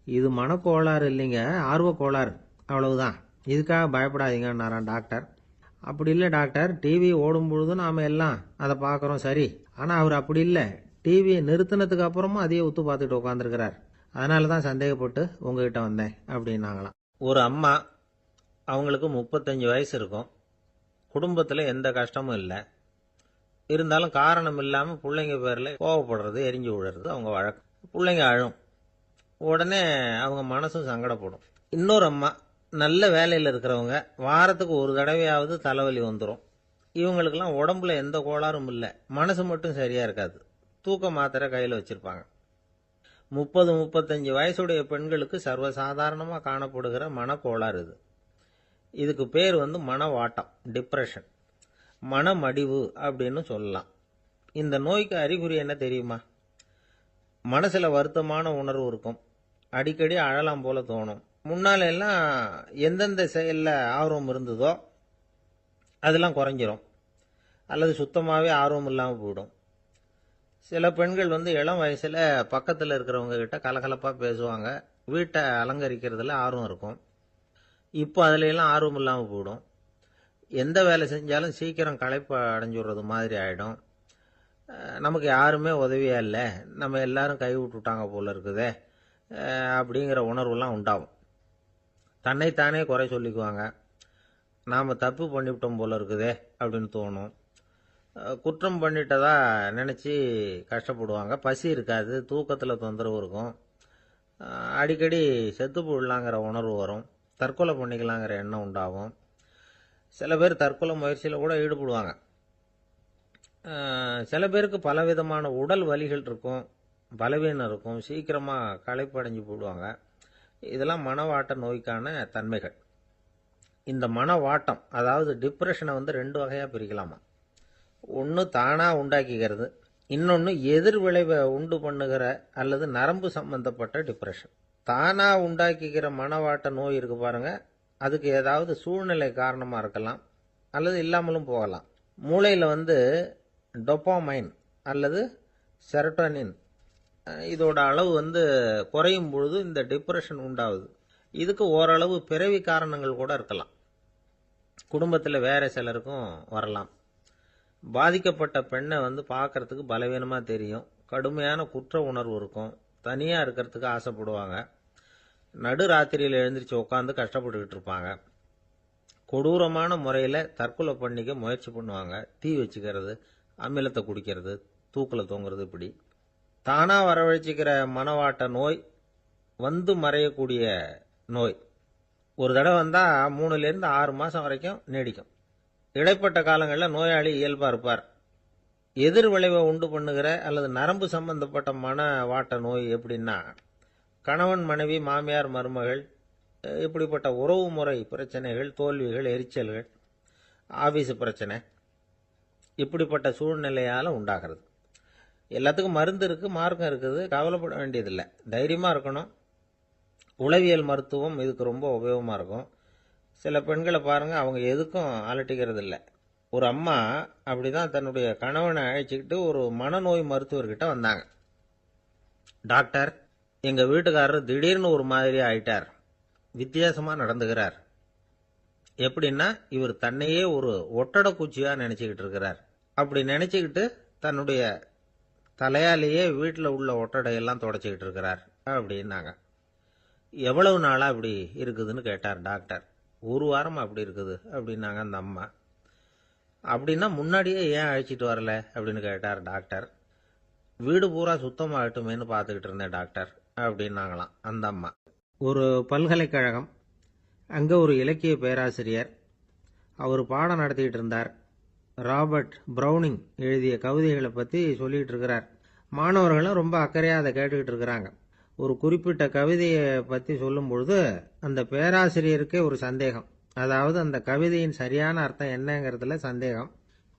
இது மனக்கோளாறு இல்லைங்க, ஆர்வ கோளாறு, அவ்வளவுதான், இதுக்காக பயப்படாதீங்கன்னாரான் டாக்டர். அப்படி இல்லை டாக்டர், டிவி ஓடும் பொழுது நாம் எல்லாம் அதை பார்க்குறோம் சரி, ஆனால் அவர் அப்படி இல்லை, டிவியை நிறுத்தினதுக்கு அப்புறமும் அதையே உத்து பார்த்துட்டு உட்காந்துருக்கிறார், அதனால தான் சந்தேகப்பட்டு உங்ககிட்ட வந்தேன் அப்படின்னாங்களாம். ஒரு அம்மா, அவங்களுக்கு 35 வயசு இருக்கும். குடும்பத்தில் எந்த கஷ்டமும் இல்லை. இருந்தாலும் காரணம் இல்லாமல் பிள்ளைங்க பேரில் கோவப்படுறது, எரிஞ்சு விழுறது அவங்க வழக்கம். பிள்ளைங்க அழும். உடனே அவங்க மனசும் சங்கடப்படும். இன்னொரு அம்மா, நல்ல வேலையில் இருக்கிறவங்க, வாரத்துக்கு ஒரு தடவையாவது தலைவலி வந்துடும். இவங்களுக்கெல்லாம் உடம்புல எந்த கோளாறும் இல்லை, மனசு மட்டும் சரியாக இருக்காது. தூக்க மாத்திரை கையில் வச்சுருப்பாங்க. 30-35 வயசுடைய பெண்களுக்கு சர்வசாதாரணமாக காணப்படுகிற மனக்கோளாறு இது. இதுக்கு பேர் மனவாட்டம், டிப்ரெஷன், மனமடிவு அப்படின்னு சொல்லலாம். இந்த நோய்க்கு அறிகுறி என்ன தெரியுமா? மனசுல வருத்தமான உணர்வு இருக்கும், அடிக்கடி அழலாம் போல தோணும். முன்னால எல்லாம் எந்தெந்த செயல்ல ஆர்வம் இருந்ததோ அதெல்லாம் குறைஞ்சிரும், அல்லது சுத்தமாவே ஆர்வம் இல்லாம போயிடும். சில பெண்கள் இளம் வயசுல பக்கத்துல இருக்கிறவங்க கிட்ட கலகலப்பா பேசுவாங்க, வீட்டை அலங்கரிக்கிறதுல ஆர்வம் இருக்கும். இப்போ அதுல எல்லாம் ஆர்வம் இல்லாம போயிடும். எந்த வேலை செஞ்சாலும் சீக்கிரம் களைப்பு அடைஞ்சுடுறது மாதிரி ஆயிடும். நமக்கு யாருமே உதவியா இல்லை, நம்ம எல்லாரும் கை விட்டுட்டாங்க போல இருக்குதே அப்படிங்கிற உணர்வுலாம் உண்டாகும். தன்னைத்தானே குறை சொல்லிக்குவாங்க, நாம் தப்பு பண்ணிவிட்டோம் போல இருக்குதே அப்படின்னு தோணும். குற்றம் பண்ணிட்டதா நினச்சி கஷ்டப்படுவாங்க. பசி இருக்காது, தூக்கத்தில் தொந்தரவு இருக்கும். அடிக்கடி செத்து போடலாங்கிற உணர்வு வரும், தற்கொலை பண்ணிக்கலாங்கிற எண்ணம் உண்டாகும். சில பேர் தற்கொலை முயற்சியில் கூட ஈடுபடுவாங்க. சில பேருக்கு பலவிதமான உடல் வலிகள் இருக்கும், பலவீனம் இருக்கும், சீக்கிரமாக களைப்படைஞ்சு போடுவாங்க. இதெல்லாம் மனவாட்ட நோய்க்கான தன்மைகள். இந்த மனவாட்டம், அதாவது டிப்ரெஷனை 2 வகையாக பிரிக்கலாமா. ஒன்று தானாக உண்டாக்கிக்கிறது, இன்னொன்று எதிர் விளைவை உண்டு பண்ணுகிற அல்லது நரம்பு சம்பந்தப்பட்ட டிப்ரெஷன். தானாக உண்டாக்கிக்கிற மனவாட்ட நோய் இருக்கு பாருங்க, அதுக்கு ஏதாவது சூழ்நிலை காரணமாக இருக்கலாம் அல்லது இல்லாமலும் போகலாம். மூளையில் டொப்பாமைன் அல்லது செரட்டோனின் இதோட அளவு குறையும் பொழுது இந்த டிப்ரெஷன் உண்டாகுது. இதுக்கு ஓரளவு பிறவி காரணங்கள் கூட இருக்கலாம், குடும்பத்தில் வேற சிலருக்கும் வரலாம். பாதிக்கப்பட்ட பெண்ணை பார்க்கறதுக்கு பலவீனமாக தெரியும், கடுமையான குற்ற உணர்வு இருக்கும், தனியாக இருக்கிறதுக்கு ஆசைப்படுவாங்க, நடு ராத்திரியில் எழுந்திரிச்சு உட்காந்து கஷ்டப்பட்டுக்கிட்டு இருப்பாங்க, கொடூரமான முறையில் தற்கொலை பண்ணிக்க முயற்சி பண்ணுவாங்க, தீ வச்சுக்கிறது, அமிலத்தை குடிக்கிறது, தூக்கில் தொங்குறது. இப்படி தானாக வரவழைச்சிக்கிற மனவாட்ட நோய் மறையக்கூடிய நோய். ஒரு தடவை வந்தால் 3லேருந்து 6 மாதம் வரைக்கும் நீடிக்கும். இடைப்பட்ட காலங்களில் நோயாளி இயல்பாக இருப்பார். எதிர் விளைவை உண்டு பண்ணுகிற அல்லது நரம்பு சம்பந்தப்பட்ட மனவாட்ட நோய் எப்படின்னா, கணவன் மனைவி மாமியார் மருமகள் இப்படிப்பட்ட உறவு முறை பிரச்சனைகள், தோல்விகள், எரிச்சல்கள், ஆபீஸ் பிரச்சனை, இப்படிப்பட்ட சூழ்நிலையால் உண்டாகிறது. எல்லாத்துக்கும் மருந்து இருக்குது, மார்க்கம் இருக்குது, கவலைப்பட வேண்டியதில்லை, தைரியமாக இருக்கணும். உளவியல் மருத்துவம் இதுக்கு ரொம்ப உபயோகமாக இருக்கும். சில பெண்களை பாருங்கள், அவங்க எதுக்கும் அலட்டிக்கிறது இல்லை. ஒரு அம்மா அப்படிதான் தன்னுடைய கணவனை அழைச்சிக்கிட்டு ஒரு மனநோய் மருத்துவர்கிட்ட வந்தாங்க. டாக்டர், எங்கள் வீட்டுக்காரர் திடீர்னு ஒரு மாதிரி ஆயிட்டார், வித்தியாசமாக நடந்துகிறார். எப்படின்னா, இவர் தன்னையே ஒரு ஒட்டட பூச்சியாக நினச்சிக்கிட்டு இருக்கிறார். அப்படி நினச்சிக்கிட்டு தன்னுடைய தலையாலேயே வீட்டில் உள்ள ஒட்டடையெல்லாம் தொடச்சிக்கிட்டு இருக்கிறார் அப்படின்னாங்க. எவ்வளவு நாளாக அப்படி இருக்குதுன்னு கேட்டார் டாக்டர். 1 வாரமாக அப்படி இருக்குது அப்படின்னாங்க அந்த அம்மா. அப்படின்னா முன்னாடியே ஏன் அழைச்சிட்டு வரல அப்படின்னு கேட்டார் டாக்டர். வீடு பூரா சுத்தமாகட்டுமேனு பார்த்துக்கிட்டு இருந்தேன் டாக்டர் அப்படின்னாங்களாம் அந்த அம்மா. ஒரு பல்கலைக்கழகம், அங்கே ஒரு இலக்கிய பேராசிரியர், அவர் பாடம் நடத்திக்கிட்டு இருந்தார். ராபர்ட் ப்ரௌனிங் எழுதிய கவிதைகளை பற்றி சொல்லிகிட்டு இருக்கிறார். மாணவர்களும் ரொம்ப அக்கறையாக அதை கேட்டுக்கிட்டு இருக்கிறாங்க. ஒரு குறிப்பிட்ட கவிதையை பற்றி சொல்லும் பொழுது அந்த பேராசிரியருக்கே ஒரு சந்தேகம், அதாவது அந்த கவிதையின் சரியான அர்த்தம் என்னங்கிறதுல சந்தேகம்.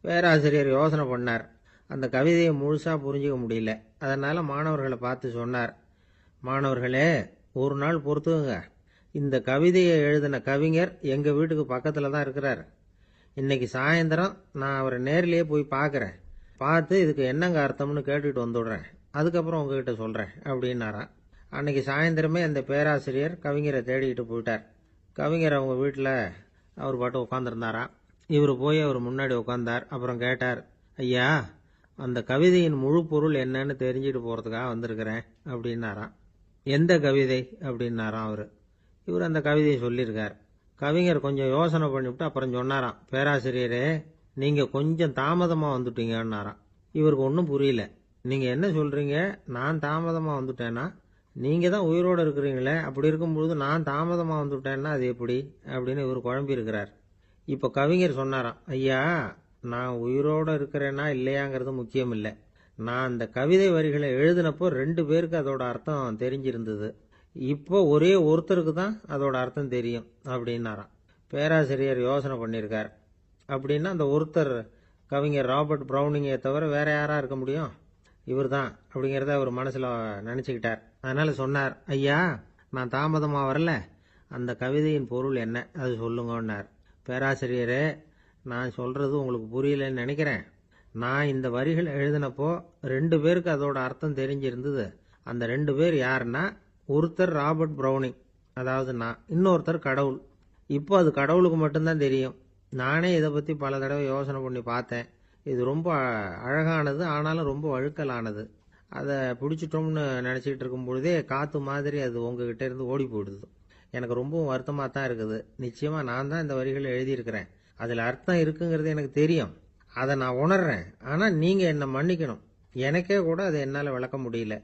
பேராசிரியர் யோசனை பண்ணார், அந்த கவிதையை முழுசாக புரிஞ்சிக்க முடியல. அதனால் மாணவர்களை பார்த்து சொன்னார், மாணவர்களே, ஒரு நாள் பொறுத்துங்க, இந்த கவிதையை எழுதின கவிஞர் எங்கள் வீட்டுக்கு பக்கத்தில் தான் இருக்கிறார். இன்னைக்கு சாயந்தரம் நான் அவரை நேரிலேயே போய் பார்க்குறேன், பார்த்து இதுக்கு என்னங்க அர்த்தம்னு கேட்டுட்டு வந்துடுறேன், அதுக்கப்புறம் உங்ககிட்ட சொல்கிறேன் அப்படின்னாராம். அன்னைக்கு சாயந்தரமே அந்த பேராசிரியர் கவிஞரை தேடிக்கிட்டு போயிட்டார். கவிஞர் அவங்க வீட்டில் அவர் பாட்டு உட்காந்துருந்தாராம். இவர் போய் அவர் முன்னாடி உட்காந்தார். அப்புறம் கேட்டார், ஐயா, அந்த கவிதையின் முழு பொருள் என்னன்னு தெரிஞ்சுட்டு போகிறதுக்காக வந்திருக்கிறேன் அப்படின்னாராம். எந்த கவிதை அப்படின்னாராம் அவர். இவர் அந்த கவிதையை சொல்லியிருக்கார். கவிஞர் கொஞ்சம் யோசனை பண்ணிவிட்டு அப்புறம் சொன்னாராம், பேராசிரியரே, நீங்கள் கொஞ்சம் தாமதமாக வந்துட்டீங்கன்னாராம். இவருக்கு ஒன்றும் புரியல. நீங்கள் என்ன சொல்கிறீங்க, நான் தாமதமாக வந்துட்டேன்னா? நீங்கள் தான் உயிரோடு இருக்கிறீங்களே, அப்படி இருக்கும்பொழுது நான் தாமதமாக வந்துட்டேன்னா அது எப்படி அப்படின்னு இவர் குழம்பி இருக்கிறார். இப்போ கவிஞர் சொன்னாராம், ஐயா, நான் உயிரோடு இருக்கிறேன்னா இல்லையாங்கிறது முக்கியம் இல்லை, நான் அந்த கவிதை வரிகளை எழுதினப்போ 2 பேருக்கு அதோட அர்த்தம் தெரிஞ்சிருந்தது, இப்போ ஒரே ஒருத்தருக்கு தான் அதோட அர்த்தம் தெரியும் அப்படின்னாராம். பேராசிரியர் யோசனை பண்ணியிருக்கார். அப்படின்னா அந்த ஒருத்தர் கவிஞர் ராபர்ட் ப்ரௌனிங்கை தவிர வேற யாரா இருக்க முடியும்? இவர் தான் அப்படிங்கிறத அவர் மனசுல நினைச்சுக்கிட்டார். அதனால சொன்னார், ஐயா, நான் தாமதமா வரல, அந்த கவிதையின் பொருள் என்ன, அது சொல்லுங்கன்னார். பேராசிரியரே, நான் சொல்றது உங்களுக்கு புரியலன்னு நினைக்கிறேன். நான் இந்த வரிகள் எழுதினப்போ 2 பேருக்கு அதோட அர்த்தம் தெரிஞ்சிருந்தது. அந்த 2 பேர் யாருன்னா, ஒருத்தர் ராபர்ட் ப்ரௌனிங், அதாவது நான், இன்னொருத்தர் கடவுள். இப்போ அது கடவுளுக்கு மட்டும்தான் தெரியும். நானே இதை பற்றி பல தடவை யோசனை பண்ணி பார்த்தேன். இது ரொம்ப அழகானது, ஆனாலும் ரொம்ப வழுக்கலானது. அதை பிடிச்சிட்டோம்னு நினச்சிக்கிட்டு இருக்கும் பொழுதே காற்று மாதிரி அது உங்ககிட்ட இருந்து ஓடி போயிடுது. எனக்கு ரொம்பவும் வருத்தமாக தான் இருக்குது. நிச்சயமாக நான் தான் இந்த வரிகளை எழுதியிருக்கிறேன். அதில் அர்த்தம் இருக்குங்கிறது எனக்கு தெரியும். அதை நான் உணர்றேன். ஆனால் நீங்கள் என்னை மன்னிக்கணும். எனக்கே கூட அதை என்னால் விளக்க முடியல.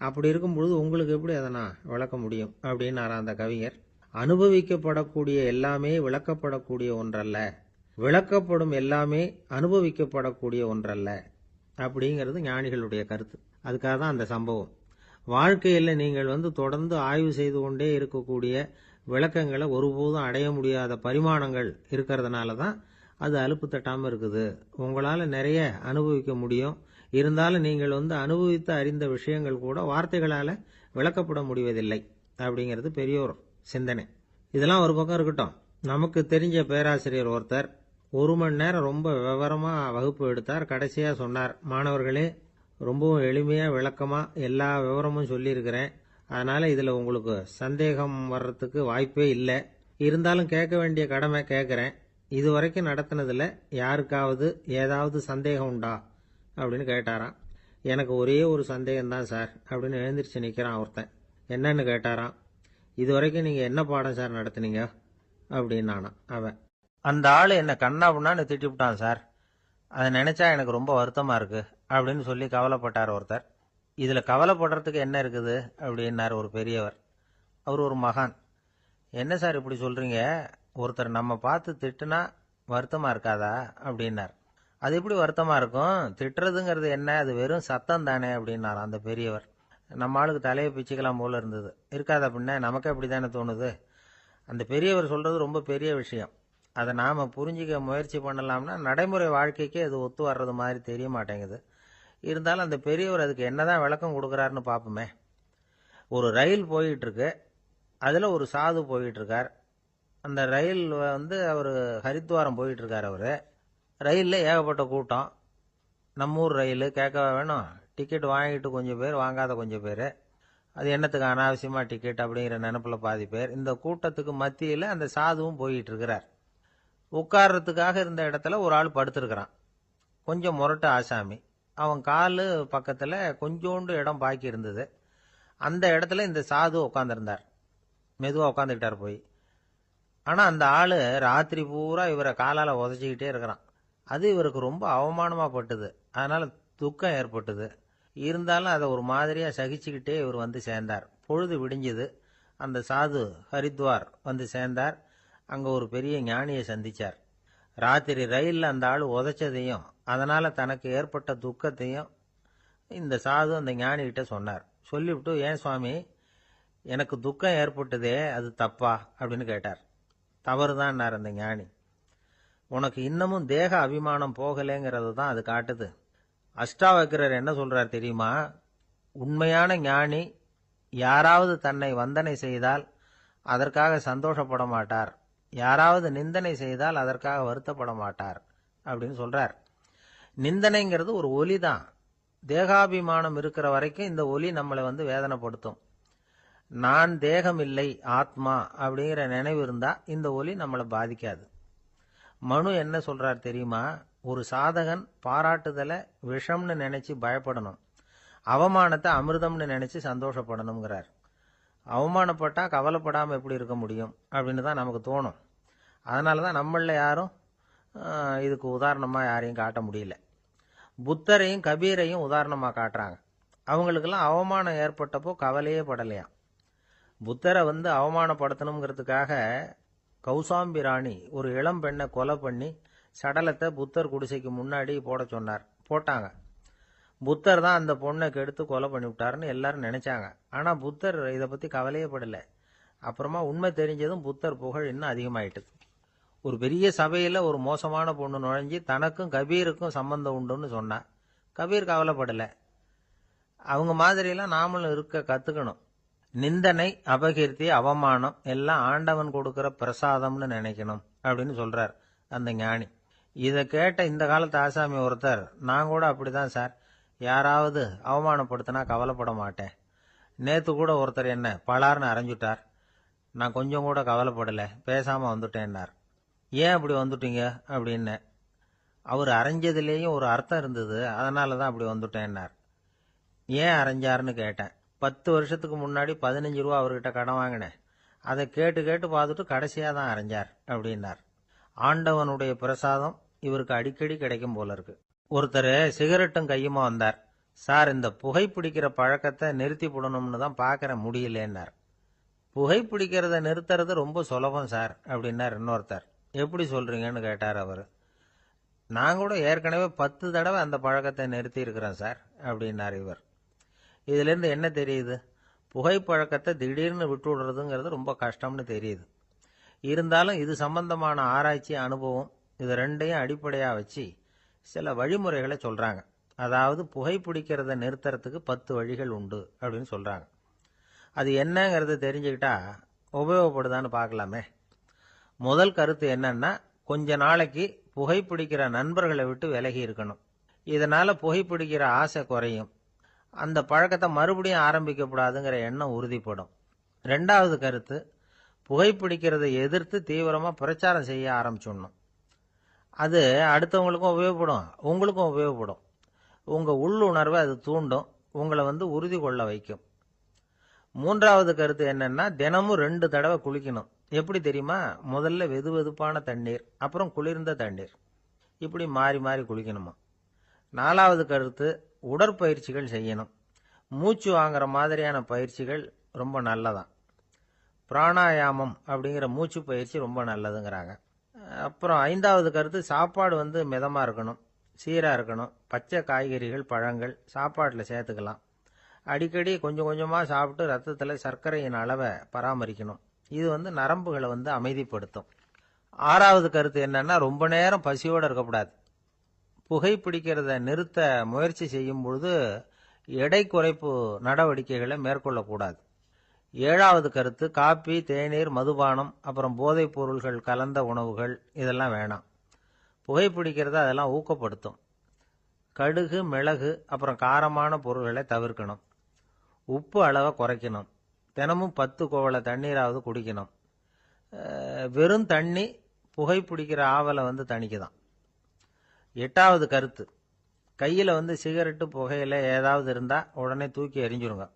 அப்படி இருக்கும் பொழுது உங்களுக்கு எப்படி அதை நான் விளக்க முடியும் அப்படின்னாரா அந்த கவிஞர். அனுபவிக்கப்படக்கூடிய எல்லாமே விளக்கப்படக்கூடிய ஒன்றல்ல, விளக்கப்படும் எல்லாமே அனுபவிக்கப்படக்கூடிய ஒன்றல்ல அப்படிங்கிறது ஞானிகளுடைய கருத்து. அதுக்காக தான் அந்த சம்பவம். வாழ்க்கையில் நீங்கள் தொடர்ந்து ஆய்வு செய்து கொண்டே இருக்கக்கூடிய விளக்கங்களை ஒருபோதும் அடைய முடியாத பரிமாணங்கள் இருக்கிறதுனால தான் அது அலுப்பு தட்டாமல் இருக்குது. உங்களால் நிறைய அனுபவிக்க முடியும். இருந்தாலும் நீங்கள் அனுபவித்து அறிந்த விஷயங்கள் கூட வார்த்தைகளால் விளக்கப்பட முடிவதில்லை அப்படிங்கிறது பெரியோர் சிந்தனை. இதெல்லாம் ஒரு பக்கம் இருக்கட்டும். நமக்கு தெரிஞ்ச பேராசிரியர் ஒருத்தர் 1 மணி நேரம் ரொம்ப விவரமா வகுப்பு எடுத்தார். கடைசியா சொன்னார், மாணவர்களே, ரொம்பவும் எளிமையா விளக்கமா எல்லா விவரமும் சொல்லியிருக்கிறேன். அதனால இதுல உங்களுக்கு சந்தேகம் வர்றதுக்கு வாய்ப்பே இல்லை. இருந்தாலும் கேட்க வேண்டிய கடமை கேட்கிறேன். இதுவரைக்கும் நடத்தினதுல யாருக்காவது ஏதாவது சந்தேகம் உண்டா அப்படின்னு கேட்டாராம். எனக்கு ஒரே ஒரு சந்தேகம் தான் சார் அப்படின்னு எழுந்திரிச்சு நிற்கிறான் ஒருத்தன். என்னன்னு கேட்டாராம். இதுவரைக்கும் நீங்க என்ன பாடம் சார் நடத்துனீங்க அப்படின்னானா அவன். அந்த ஆள் என்ன கண்ணா புண்ணான்னு திட்டிவிட்டான் சார். அதை நினைச்சா எனக்கு ரொம்ப வருத்தமா இருக்கு அப்படின்னு சொல்லி கவலைப்பட்டார் ஒருத்தர். இதுல கவலைப்படுறதுக்கு என்ன இருக்குது அப்படின்னார் ஒரு பெரியவர். அவர் ஒரு மகான். என்ன சார் இப்படி சொல்றீங்க, ஒருத்தர் நம்ம பார்த்து திட்டுனா வருத்தமா இருக்காதா அப்படின்னார். அது எப்படி வருத்தமா இருக்கும், திட்டுறதுங்கிறது என்ன, அது வெறும் சத்தம் தானே அப்படின்னார் அந்த பெரியவர். நம்ம ஆளுக்கு தலையை பிச்சுக்கலாம் போல இருந்தது. இருக்காத அப்படின்னா நமக்கு அப்படி தானே தோணுது. அந்த பெரியவர் சொல்றது ரொம்ப பெரிய விஷயம். அதை நாம புரிஞ்சிக்க முயற்சி பண்ணலாம்னா நடைமுறை வாழ்க்கைக்கே அது ஒத்து வர்றது மாதிரி தெரிய மாட்டேங்குது. இருந்தாலும் அந்த பெரியவர் அதுக்கு என்னதான் விளக்கம் கொடுக்குறாருன்னு பார்ப்போமே. ஒரு ரயில் போயிட்டு இருக்கு. அதுல ஒரு சாது போயிட்டு இருக்கார். அந்த ரயில் அவர் ஹரித்வாரம் போயிட்டு இருக்கார். அவரு ரயிலில் ஏகப்பட்ட கூட்டம். நம்ம ஊர் ரயில் கேட்கவா வேணும். டிக்கெட் வாங்கிட்டு கொஞ்சம் பேர், வாங்காத கொஞ்சம் பேர். அது என்னத்துக்கு அனாவசியமா டிக்கெட் அப்படிங்கிற நினைப்புல பாதி பேர். இந்த கூட்டத்துக்கு மத்தியில் அந்த சாதுவும் போயிட்டு இருக்கிறார். உட்கார்றதுக்காக இருந்த இடத்துல ஒரு ஆள் படுத்திருக்கிறான். கொஞ்சம் முரட்டு ஆசாமி. அவன் காலு பக்கத்துல கொஞ்சோண்டு இடம் பாக்கி இருந்தது. அந்த இடத்துல இந்த சாது உட்காந்துருந்தார். மெதுவா உட்காந்துக்கிட்டார் போய். ஆனா அந்த ஆளு ராத்திரி பூரா இவரை காலால உதச்சிக்கிட்டே இருக்கிறான். அது இவருக்கு ரொம்ப அவமானமா பட்டுது. அதனால துக்கம் ஏற்பட்டது. இருந்தாலும் அதை ஒரு மாதிரியா சகிச்சுக்கிட்டே இவர் சேர்ந்தார். பொழுது விடிஞ்சது. அந்த சாது ஹரித்வார் சேர்ந்தார். அங்க ஒரு பெரிய ஞானியை சந்திச்சார். ராத்திரி ரயில்ல அந்த ஆள் உதைச்சதையும் அதனால தனக்கு ஏற்பட்ட துக்கத்தையும் இந்த சாது அந்த ஞானி கிட்ட சொன்னார். சொல்லிவிட்டு, ஏன் சுவாமி, எனக்கு துக்கம் ஏற்பட்டதே, அது தப்பா அப்படின்னு கேட்டார். தவறுதான் அந்த ஞானி. உனக்கு இன்னமும் தேக அபிமானம் போகலைங்கிறது தான் அது காட்டுது. அஷ்டாவக்கிரர் என்ன சொல்றார் தெரியுமா? உண்மையான ஞானி யாராவது தன்னை வந்தனை செய்தால் அதற்காக சந்தோஷப்பட மாட்டார், யாராவது நிந்தனை செய்தால் அதற்காக வருத்தப்பட மாட்டார் அப்படின்னு சொல்றார். நிந்தனைங்கிறது ஒரு ஒலி தான். தேகாபிமானம் இருக்கிற வரைக்கும் இந்த ஒலி நம்மளை வேதனைப்படுத்தும். நான் தேகம் இல்லை, ஆத்மா அப்படிங்கிற நினைவு இருந்தா இந்த ஒலி நம்மளை பாதிக்காது. மனு என்ன சொல்றார் தெரியுமா? ஒரு சாதகன் பாராட்டுதலை விஷம்னு நினைச்சு பயப்படணும், அவமானத்தை அமிர்தம்னு நினைச்சு சந்தோஷப்படணுங்கிறார். அவமானப்பட்டா கவலைப்படாம எப்படி இருக்க முடியும் அப்படின்னு தான் நமக்கு தோணும். அதனாலதான் நம்மள யாரும் இதுக்கு உதாரணமா யாரையும் காட்ட முடியல. புத்தரையும் கபீரையும் உதாரணமா காட்டுறாங்க. அவங்களுக்கெல்லாம் அவமானம் ஏற்பட்டப்போ கவலையே படலையாம். புத்தரை அவமானப்படுத்தணுங்கிறதுக்காக கௌசாம்பி ராணி ஒரு இளம் பெண்ணை கொலை பண்ணி சடலத்தை புத்தர் குடிசைக்கு முன்னாடி போட சொன்னார். போட்டாங்க. புத்தர் தான் அந்த பொண்ணை கெடுத்து கொலை பண்ணி விட்டாருன்னு எல்லாரும் நினைச்சாங்க. ஆனா புத்தர் இதை பத்தி கவலையே படல. அப்புறமா உண்மை தெரிஞ்சதும் புத்தர் புகழ் இன்னும் அதிகமாயிட்டது. ஒரு பெரிய சபையில ஒரு மோசமான பொண்ணு நுழைஞ்சு தனக்கும் கபீருக்கும் சம்பந்தம் உண்டுன்னு சொன்னா. கபீர் கவலைப்படல. அவங்க மாதிரியெல்லாம் நாமளும் இருக்க கத்துக்கணும். நிந்தனை, அபகீர்த்தி, அவமானம் எல்லாம் ஆண்டவன் கொடுக்கிற பிரசாதம்னு நினைக்கணும் அப்படின்னு சொல்றார் அந்த ஞானி. இதை கேட்ட இந்த காலத்து ஆசாமி ஒருத்தர், நான் கூட அப்படிதான் சார், யாராவது அவமானப்படுத்தினா கவலைப்பட மாட்டேன். நேத்து கூட ஒருத்தர் என்ன பலார்னு அரைஞ்சுட்டார், நான் கொஞ்சம் கூட கவலைப்படல, பேசாம வந்துட்டேன்னார். ஏன் அப்படி வந்துட்டீங்க அப்படின்னு. அவர் அரைஞ்சதுலேயும் ஒரு அர்த்தம் இருந்தது, அதனாலதான் அப்படி வந்துட்டேன்னார். ஏன் அரைஞ்சாருன்னு கேட்டேன். 10 வருஷத்துக்கு முன்னாடி 15 ரூபா அவர்கிட்ட கடன் வாங்கினேன், அதை கேட்டு கேட்டு பார்த்துட்டு கடைசியா தான் அரைஞ்சார் அப்படின்னார். ஆண்டவனுடைய பிரசாதம் இவருக்கு அடிக்கடி கிடைக்கும் போல இருக்கு. ஒருத்தர் சிகரெட்டும் கையுமா வந்தார். சார், இந்த புகைப்பிடிக்கிற பழக்கத்தை நிறுத்தி போடணும்னு தான் பார்க்கறேன், முடியலன்னார். புகைப்பிடிக்கிறத நிறுத்துறது ரொம்ப சுலபம் சார் அப்படின்னார் இன்னொருத்தர். எப்படி சொல்றீங்கன்னு கேட்டார் அவர். நான் கூட ஏற்கனவே 10 தடவை அந்த பழக்கத்தை நிறுத்தி இருக்கிறேன் சார் அப்படின்னார் இவர். இதுல இருந்து என்ன தெரியுது? புகைப்பழக்கத்தை திடீர்னு விட்டு விடுறதுங்கிறது ரொம்ப கஷ்டம்னு தெரியுது. இருந்தாலும் இது சம்பந்தமான ஆராய்ச்சி, அனுபவம், இது ரெண்டையும் அடிப்படையா வச்சு சில வழிமுறைகளை சொல்றாங்க. அதாவது புகைப்பிடிக்கிறத நிறுத்துறதுக்கு 10 வழிகள் உண்டு அப்படின்னு சொல்றாங்க. அது என்னங்கிறத தெரிஞ்சுக்கிட்டா உபயோகப்படுதான்னு பார்க்கலாமே. முதல் கருத்து என்னன்னா, கொஞ்ச நாளைக்கு புகைப்பிடிக்கிற நண்பர்களை விட்டு விலகி இருக்கணும். இதனால புகைப்பிடிக்கிற ஆசை குறையும். அந்த பழக்கத்தை மறுபடியும் ஆரம்பிக்கப்படாதுங்கிற எண்ணம் உறுதிப்படும். 2வது கருத்து, புகைப்பிடிக்கிறதை எதிர்த்து தீவிரமா பிரச்சாரம் செய்ய ஆரம்பிச்சிடணும். அது அடுத்தவங்களுக்கும் உபயோகப்படும், உங்களுக்கும் உபயோகப்படும். உங்க உள்ளுணர்வை அது தூண்டும், உங்களை உறுதி கொள்ள வைக்கும். 3வது கருத்து என்னன்னா, தினமும் 2 தடவை குளிக்கணும். எப்படி தெரியுமா? முதல்ல வெது வெதுப்பான தண்ணீர், அப்புறம் குளிர்ந்த தண்ணீர், இப்படி மாறி மாறி குளிக்கணுமா. 4வது கருத்து, உடற்பயிற்சிகள் செய்யணும். மூச்சு வாங்குற மாதிரியான பயிற்சிகள் ரொம்ப நல்லதான். பிராணாயாமம் அப்படிங்கிற மூச்சு பயிற்சி ரொம்ப நல்லதுங்கிறாங்க. அப்புறம் 5வது கருத்து, சாப்பாடு மிதமா இருக்கணும், சீரா இருக்கணும். பச்சை காய்கறிகள், பழங்கள் சாப்பாட்டில் சேர்த்துக்கலாம். அடிக்கடி கொஞ்சம் கொஞ்சமா சாப்பிட்டு ரத்தத்தில் சர்க்கரையின் அளவை பராமரிக்கணும். இது நரம்புகளை அமைதிப்படுத்தும். 6வது கருத்து என்னன்னா, ரொம்ப நேரம் பசியோடு இருக்கக்கூடாது. புகைப்பிடிக்கிறத நிறுத்த முயற்சி செய்யும் பொழுது எடை குறைப்பு நடவடிக்கைகளை மேற்கொள்ளக்கூடாது. 7வது கருத்து, காப்பி, தேநீர், மதுபானம், அப்புறம் போதைப் பொருள்கள் கலந்த உணவுகள் இதெல்லாம் வேணாம். புகைப்பிடிக்கிறத அதெல்லாம் ஊக்கப்படுத்தும். கடுகு, மிளகு, அப்புறம் காரமான பொருள்களை தவிர்க்கணும். உப்பு அளவை குறைக்கணும். தினமும் 10 குவளை தண்ணீராவது குடிக்கணும். வெறும் தண்ணி புகைப்பிடிக்கிற ஆவலை தணிக்குதான். 8வது கருத்து, கையில் சிகரெட்டு, புகையில ஏதாவது இருந்தா உடனே தூக்கி எறிஞ்சிருங்க.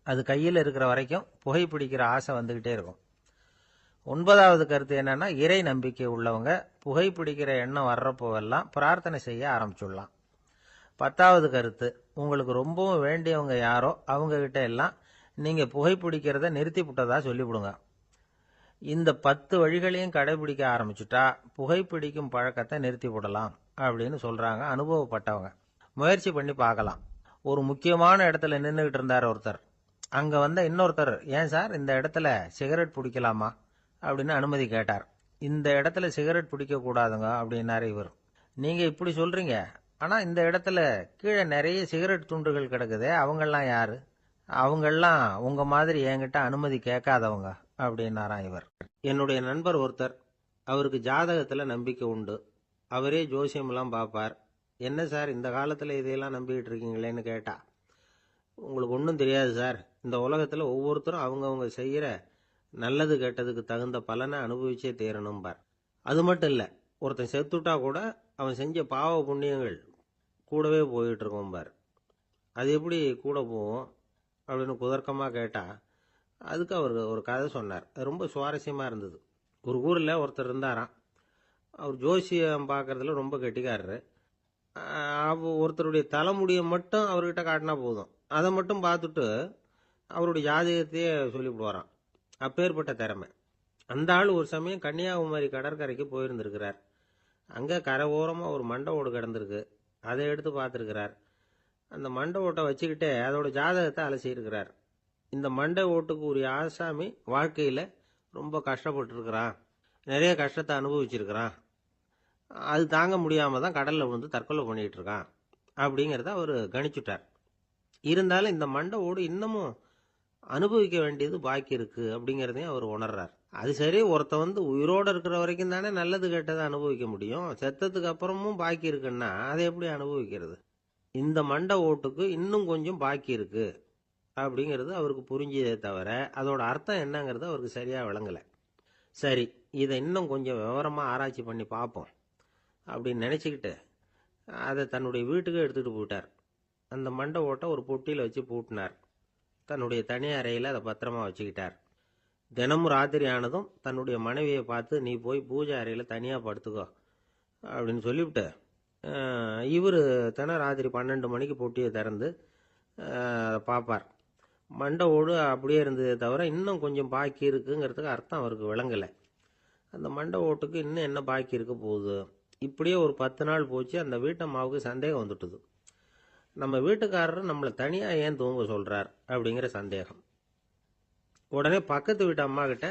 அது கையில் இருக்கிற வரைக்கும் புகைப்பிடிக்கிற ஆசை வந்துகிட்டே இருக்கும். 9வது கருத்து என்னன்னா, இறை நம்பிக்கை உள்ளவங்க புகைப்பிடிக்கிற எண்ணம் வர்றப்போவெல்லாம் பிரார்த்தனை செய்ய ஆரம்பிச்சுடலாம். 10வது கருத்து, உங்களுக்கு ரொம்பவும் வேண்டியவங்க யாரோ அவங்க கிட்ட எல்லாம் நீங்க புகைப்பிடிக்கிறத நிறுத்தி விட்டதா சொல்லிவிடுங்க. இந்த 10 வழிகளையும் கடைபிடிக்க ஆரம்பிச்சுட்டா புகைப்பிடிக்கும் பழக்கத்தை நிறுத்தி விடலாம் அப்படின்னு சொல்றாங்க அனுபவப்பட்டவங்க. முயற்சி பண்ணி பார்க்கலாம். ஒரு முக்கியமான இடத்துல நின்றுகிட்டு இருந்தார் ஒருத்தர். அங்க இன்னொருத்தர், ஏன் சார் இந்த இடத்துல சிகரெட் பிடிக்கலாமா அப்படின்னு அனுமதி கேட்டார். இந்த இடத்துல சிகரெட் பிடிக்க கூடாதுங்க அப்படின்னாரு இவர். நீங்க இப்படி சொல்றீங்க, ஆனா இந்த இடத்துல கீழே நிறைய சிகரெட் துண்டுகள் கிடக்குதே, அவங்கெல்லாம் யாரு? அவங்கெல்லாம் உங்க மாதிரி என்கிட்ட அனுமதி கேட்காதவங்க அப்படின்னாராம் இவர். என்னுடைய நண்பர் ஒருத்தர், அவருக்கு ஜாதகத்துல நம்பிக்கை உண்டு. அவரே ஜோசியமெல்லாம் பார்ப்பார். என்ன சார் இந்த காலத்துல இதையெல்லாம் நம்பிக்கிட்டு இருக்கீங்களேன்னு கேட்டா, உங்களுக்கு ஒன்றும் தெரியாது சார், இந்த உலகத்துல ஒவ்வொருத்தரும் அவங்கவுங்க செய்யற நல்லது கெட்டதுக்கு தகுந்த பலனை அனுபவிச்சே தீரணும் பார். அது மட்டும் இல்ல, ஒருத்தன் செத்துட்டா கூட அவன் செஞ்ச பாவ புண்ணியங்கள் கூடவே போயிட்டு இருக்கோம் பார். அது எப்படி கூட போகும் அப்படின்னு குதர்க்கமா கேட்டா, அதுக்கு அவர் ஒரு கதை சொன்னார். அது ரொம்ப சுவாரஸ்யமா இருந்தது. ஒரு ஊர்ல ஒருத்தர் இருந்தாராம். அவர் ஜோசியம் பார்க்கறதுல ரொம்ப கெட்டிக்காரரு. ஒருத்தருடைய தலைமுடியை மட்டும் அவர்கிட்ட காட்டினா போதும், அதை மட்டும் பார்த்துட்டு அவருடைய ஜாதகத்தையே சொல்லிவிடுவாராம். அப்பேற்பட்ட திறமை. அந்த ஆள் ஒரு சமயம் கன்னியாகுமரி கடற்கரைக்கு போயிருந்திருக்கிறார். அங்க கரை ஓரமா ஒரு மண்டை ஓடு கிடந்திருக்கு. அதை எடுத்து பார்த்துருக்கிறார். அந்த மண்டை ஓட்டை வச்சுக்கிட்டே அதோட ஜாதகத்தை அலசியிருக்கிறார். இந்த மண்டை ஓட்டுக்கு ஒரு ஆசாமி வாழ்க்கையில ரொம்ப கஷ்டப்பட்டு இருக்கிறான் நிறைய கஷ்டத்தை அனுபவிச்சிருக்கிறான், அது தாங்க முடியாம தான் கடல்ல விழுந்து தற்கொலை பண்ணிட்டு இருக்கான் அப்படிங்கிறத அவர் கணிச்சுட்டார். இருந்தாலும் இந்த மண்டை ஓடு இன்னமும் அனுபவிக்க வேண்டியது பாக்கி இருக்கு அப்படிங்கிறதையும் அவர் உணர்றார். அது சரி, ஒருத்த உயிரோட இருக்கிற வரைக்கும் தானே நல்லது கெட்டதை அனுபவிக்க முடியும். செத்ததுக்கு அப்புறமும் பாக்கி இருக்குன்னா அதை எப்படி அனுபவிக்கிறது? இந்த மண்டை ஓட்டுக்கு இன்னும் கொஞ்சம் பாக்கி இருக்கு அப்படிங்கிறது அவருக்கு புரிஞ்சதே தவிர அதோட அர்த்தம் என்னங்கிறது அவருக்கு சரியா விளங்கல. சரி, இதை இன்னும் கொஞ்சம் விவரமா ஆராய்ச்சி பண்ணி பார்ப்போம் அப்படின்னு நினைச்சுக்கிட்டு அதை தன்னுடைய வீட்டுக்கு எடுத்துட்டு போயிட்டார். அந்த மண்டை ஓட்டை ஒரு பொட்டியில் வச்சு பூட்டினார். தன்னுடைய தனி அறையில் அதை பத்திரமா வச்சுக்கிட்டார். தினமும் ராத்திரி ஆனதும் தன்னுடைய மனைவியை பார்த்து, நீ போய் பூஜை அறையில் தனியாக படுத்துக்கோ அப்படின்னு சொல்லிவிட்டு இவர் தினம் ராத்திரி 12 மணிக்கு பொட்டியை திறந்து பார்ப்பார். மண்டை ஓடு அப்படியே இருந்ததே தவிர இன்னும் கொஞ்சம் பாக்கி இருக்குங்கிறதுக்கு அர்த்தம் அவருக்கு விளங்கலை. அந்த மண்டை ஓட்டுக்கு இன்னும் என்ன பாக்கி இருக்க போகுது? இப்படியே ஒரு 10 நாள் போச்சு. அந்த வீட்டம்மாவுக்கு சந்தேகம் வந்துட்டுது. நம்ம வீட்டுக்காரர் நம்மளை தனியாக ஏன் தூங்க சொல்கிறார் அப்படிங்கிற சந்தேகம். உடனே பக்கத்து வீட்டு அம்மா கிட்ட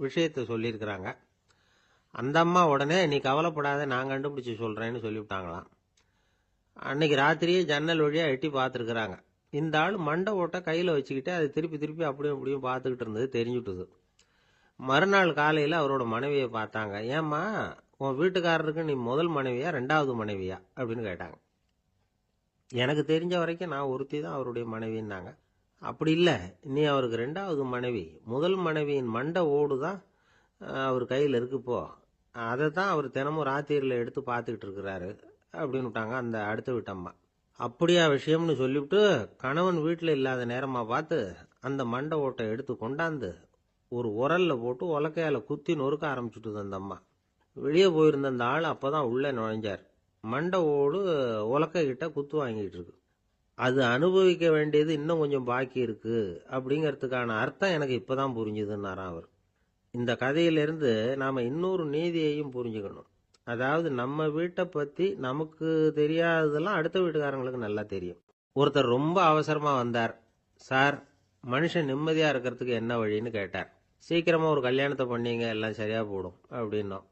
விஷயத்தை சொல்லியிருக்கிறாங்க. அந்த அம்மா உடனே, நீ கவலைப்படாத, நான் கண்டுபிடிச்சி சொல்கிறேன்னு சொல்லிவிட்டாங்களாம். அன்னைக்கு ராத்திரியே ஜன்னல் வழியாக எட்டி பார்த்துருக்குறாங்க. இந்த ஆள் மண்டை ஓட்டை கையில் வச்சுக்கிட்டு அதை திருப்பி திருப்பி அப்படியும் அப்படியும் பார்த்துக்கிட்டு இருந்தது தெரிஞ்சுட்டுது. மறுநாள் காலையில் அவரோட மனைவியை பார்த்தாங்க. ஏம்மா, உன் வீட்டுக்காரருக்கு நீ முதல் மனைவியா 2வது மனைவியா அப்படின்னு கேட்டாங்க. எனக்கு தெரிஞ்ச வரைக்கும் நான் ஒருத்தி தான் அவருடைய மனைவின்னாங்க. அப்படி இல்லை, நீ அவருக்கு 2வது மனைவி. முதல் மனைவியின் மண்டை ஓடு தான் அவர் கையில் இருக்குப்போ, அதை தான் அவர் தினமும் ராத்திரியில் எடுத்து பார்த்துக்கிட்டு இருக்கிறாரு அப்படின்னு விட்டாங்க அந்த அடுத்த வீட்டம்மா. அப்படியா விஷயம்னு சொல்லிவிட்டு கணவன் வீட்டில் இல்லாத நேரமாக பார்த்து அந்த மண்டை ஓட்டை எடுத்து கொண்டாந்து ஒரு உரல்ல போட்டு உலக்கையால் குத்தி நொறுக்க ஆரம்பிச்சுட்டுது அந்த அம்மா. வெளியே போயிருந்த அந்த ஆள் அப்போதான் உள்ளே நுழைஞ்சார். மண்டை ஓடு உலக்கை கிட்ட குத்து வாங்கிட்டு இருக்கு. அது அனுபவிக்க வேண்டியது இன்னும் கொஞ்சம் பாக்கி இருக்கு அப்படிங்கிறதுக்கான அர்த்தம் எனக்கு இப்பதான் புரிஞ்சுதுன்னாராம் அவர். இந்த கதையிலிருந்து நாம இன்னொரு நீதியையும் புரிஞ்சுக்கணும். அதாவது நம்ம வீட்டை பத்தி நமக்கு தெரியாததெல்லாம் அடுத்த வீட்டுக்காரங்களுக்கு நல்லா தெரியும். ஒருத்தர் ரொம்ப அவசரமா வந்தார். சார், மனுஷன் நிம்மதியா இருக்கிறதுக்கு என்ன வழின்னு கேட்டார். சீக்கிரமா ஒரு கல்யாணத்தை பண்ணீங்க, எல்லாம் சரியா போடும் அப்படின்னோம்.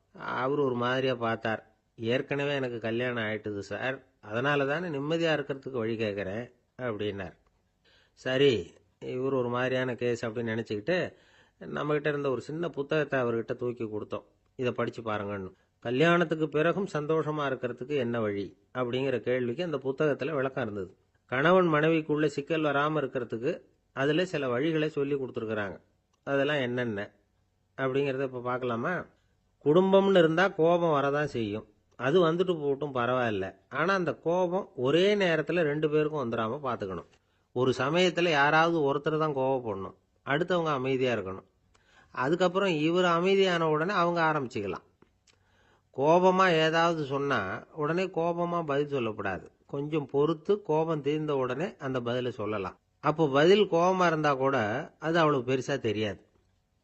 அவர் ஒரு மாதிரியா பார்த்தார். ஏற்கனவே எனக்கு கல்யாணம் ஆயிட்டுது சார், அதனால தானே நிம்மதியா இருக்கிறதுக்கு வழி கேட்குறேன் அப்படின்னார். சரி, இவர் ஒரு மாதிரியான கேஸ் அப்படின்னு நினச்சிக்கிட்டு நம்மகிட்ட இருந்த ஒரு சின்ன புத்தகத்தை அவர்கிட்ட தூக்கி கொடுத்தோம். இதை படித்து பாருங்கன்னு. கல்யாணத்துக்கு பிறகும் சந்தோஷமா இருக்கிறதுக்கு என்ன வழி அப்படிங்கிற கேள்விக்கு அந்த புத்தகத்தில் விளக்கம் இருந்தது. கணவன் மனைவிக்குள்ள சிக்கல் வராமல் இருக்கிறதுக்கு அதில் சில வழிகளை சொல்லி கொடுத்துருக்குறாங்க. அதெல்லாம் என்னென்ன அப்படிங்கிறத இப்போ பார்க்கலாமா? குடும்பம்னு இருந்தால் கோபம் வரதான் செய்யும். அது வந்துட்டு போட்டும் பரவாயில்ல. ஆனால் அந்த கோபம் ஒரே நேரத்தில் 2 பேருக்கும் வந்துடாமல் பார்த்துக்கணும். ஒரு சமயத்தில் யாராவது ஒருத்தர் தான் கோபப்படணும், அடுத்தவங்க அமைதியாக இருக்கணும். அதுக்கப்புறம் இவர் அமைதியான உடனே அவங்க ஆரம்பிச்சுக்கலாம். கோபமாக ஏதாவது சொன்னால் உடனே கோபமாக பதில் சொல்லக்கூடாது. கொஞ்சம் பொறுத்து கோபம் தீர்ந்த உடனே அந்த பதிலை சொல்லலாம். அப்போ பதில் கோபமாக இருந்தால் கூட அது அவ்வளவு பெருசாக தெரியாது.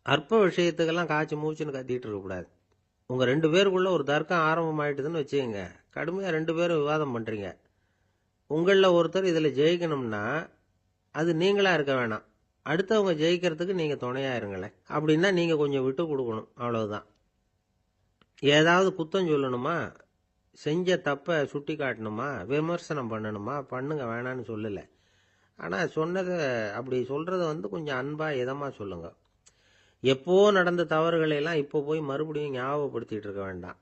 அற்ப விஷயத்துக்கெல்லாம் காய்ச்சி மூச்சுன்னு கத்திட்டு இருக்கக்கூடாது. உங்க 2 பேருக்குள்ள ஒரு தர்க்கம் ஆரம்பம் ஆயிட்டுதுன்னு வச்சுக்கோங்க. கடுமையா 2 பேரும் விவாதம் பண்றீங்க. உங்கள ஒருத்தர் இதுல ஜெயிக்கணும்னா அது நீங்களா இருக்க வேணாம், அடுத்தவங்க ஜெயிக்கிறதுக்கு நீங்க துணையா இருங்களேன். அப்படின்னா நீங்க கொஞ்சம் விட்டு கொடுக்கணும், அவ்வளவுதான். ஏதாவது குத்தம் சொல்லணுமா, செஞ்ச தப்ப சுட்டி காட்டணுமா, விமர்சனம் பண்ணணுமா, பண்ணுங்க, வேணான்னு சொல்லல. ஆனா சொன்னதை அப்படி சொல்றத கொஞ்சம் அன்பா இதமா சொல்லுங்க. எப்போ நடந்த தவறுகளை எல்லாம் இப்போ போய் மறுபடியும் ஞாபகப்படுத்திட்டு இருக்க வேண்டாம்.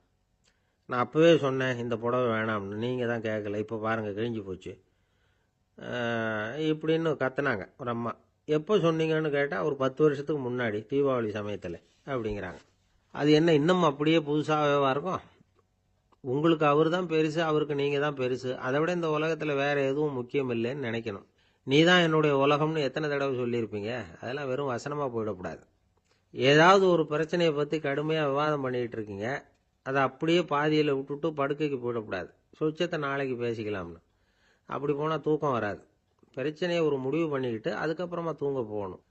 நான் அப்பவே சொன்னேன் இந்த புடவை வேணாம்னு, நீங்க தான் கேட்கல, இப்போ பாருங்க கிழிஞ்சு போச்சு இப்படின்னு கத்துனாங்க ஒரு அம்மா. எப்போ சொன்னீங்கன்னு கேட்டால் ஒரு 10 வருஷத்துக்கு முன்னாடி தீபாவளி சமயத்தில் அப்படிங்கிறாங்க. அது என்ன இன்னும் அப்படியே புதுசாகவே இருக்கும்? உங்களுக்கு அவர் தான் பெருசு, அவருக்கு நீங்கள் தான் பெருசு. அதை விட இந்த உலகத்தில் வேற எதுவும் முக்கியம் இல்லைன்னு நினைக்கணும். நீ தான் என்னுடைய உலகம்னு எத்தனை தடவை சொல்லியிருப்பீங்க? அதெல்லாம் வெறும் வசனமாக போயிடக்கூடாது. ஏதாவது ஒரு பிரச்சனையை பற்றி கடுமையாக விவாதம் பண்ணிக்கிட்டு இருக்கீங்க, அதை அப்படியே பாதியில் விட்டுட்டு படுக்கைக்கு போயிடக்கூடாது. சொச்சத்தை நாளைக்கு பேசிக்கலாம்னு. அப்படி போனால் தூக்கம் வராது. பிரச்சனையை ஒரு முடிவு பண்ணிக்கிட்டு அதுக்கப்புறமா தூங்க போகணும்.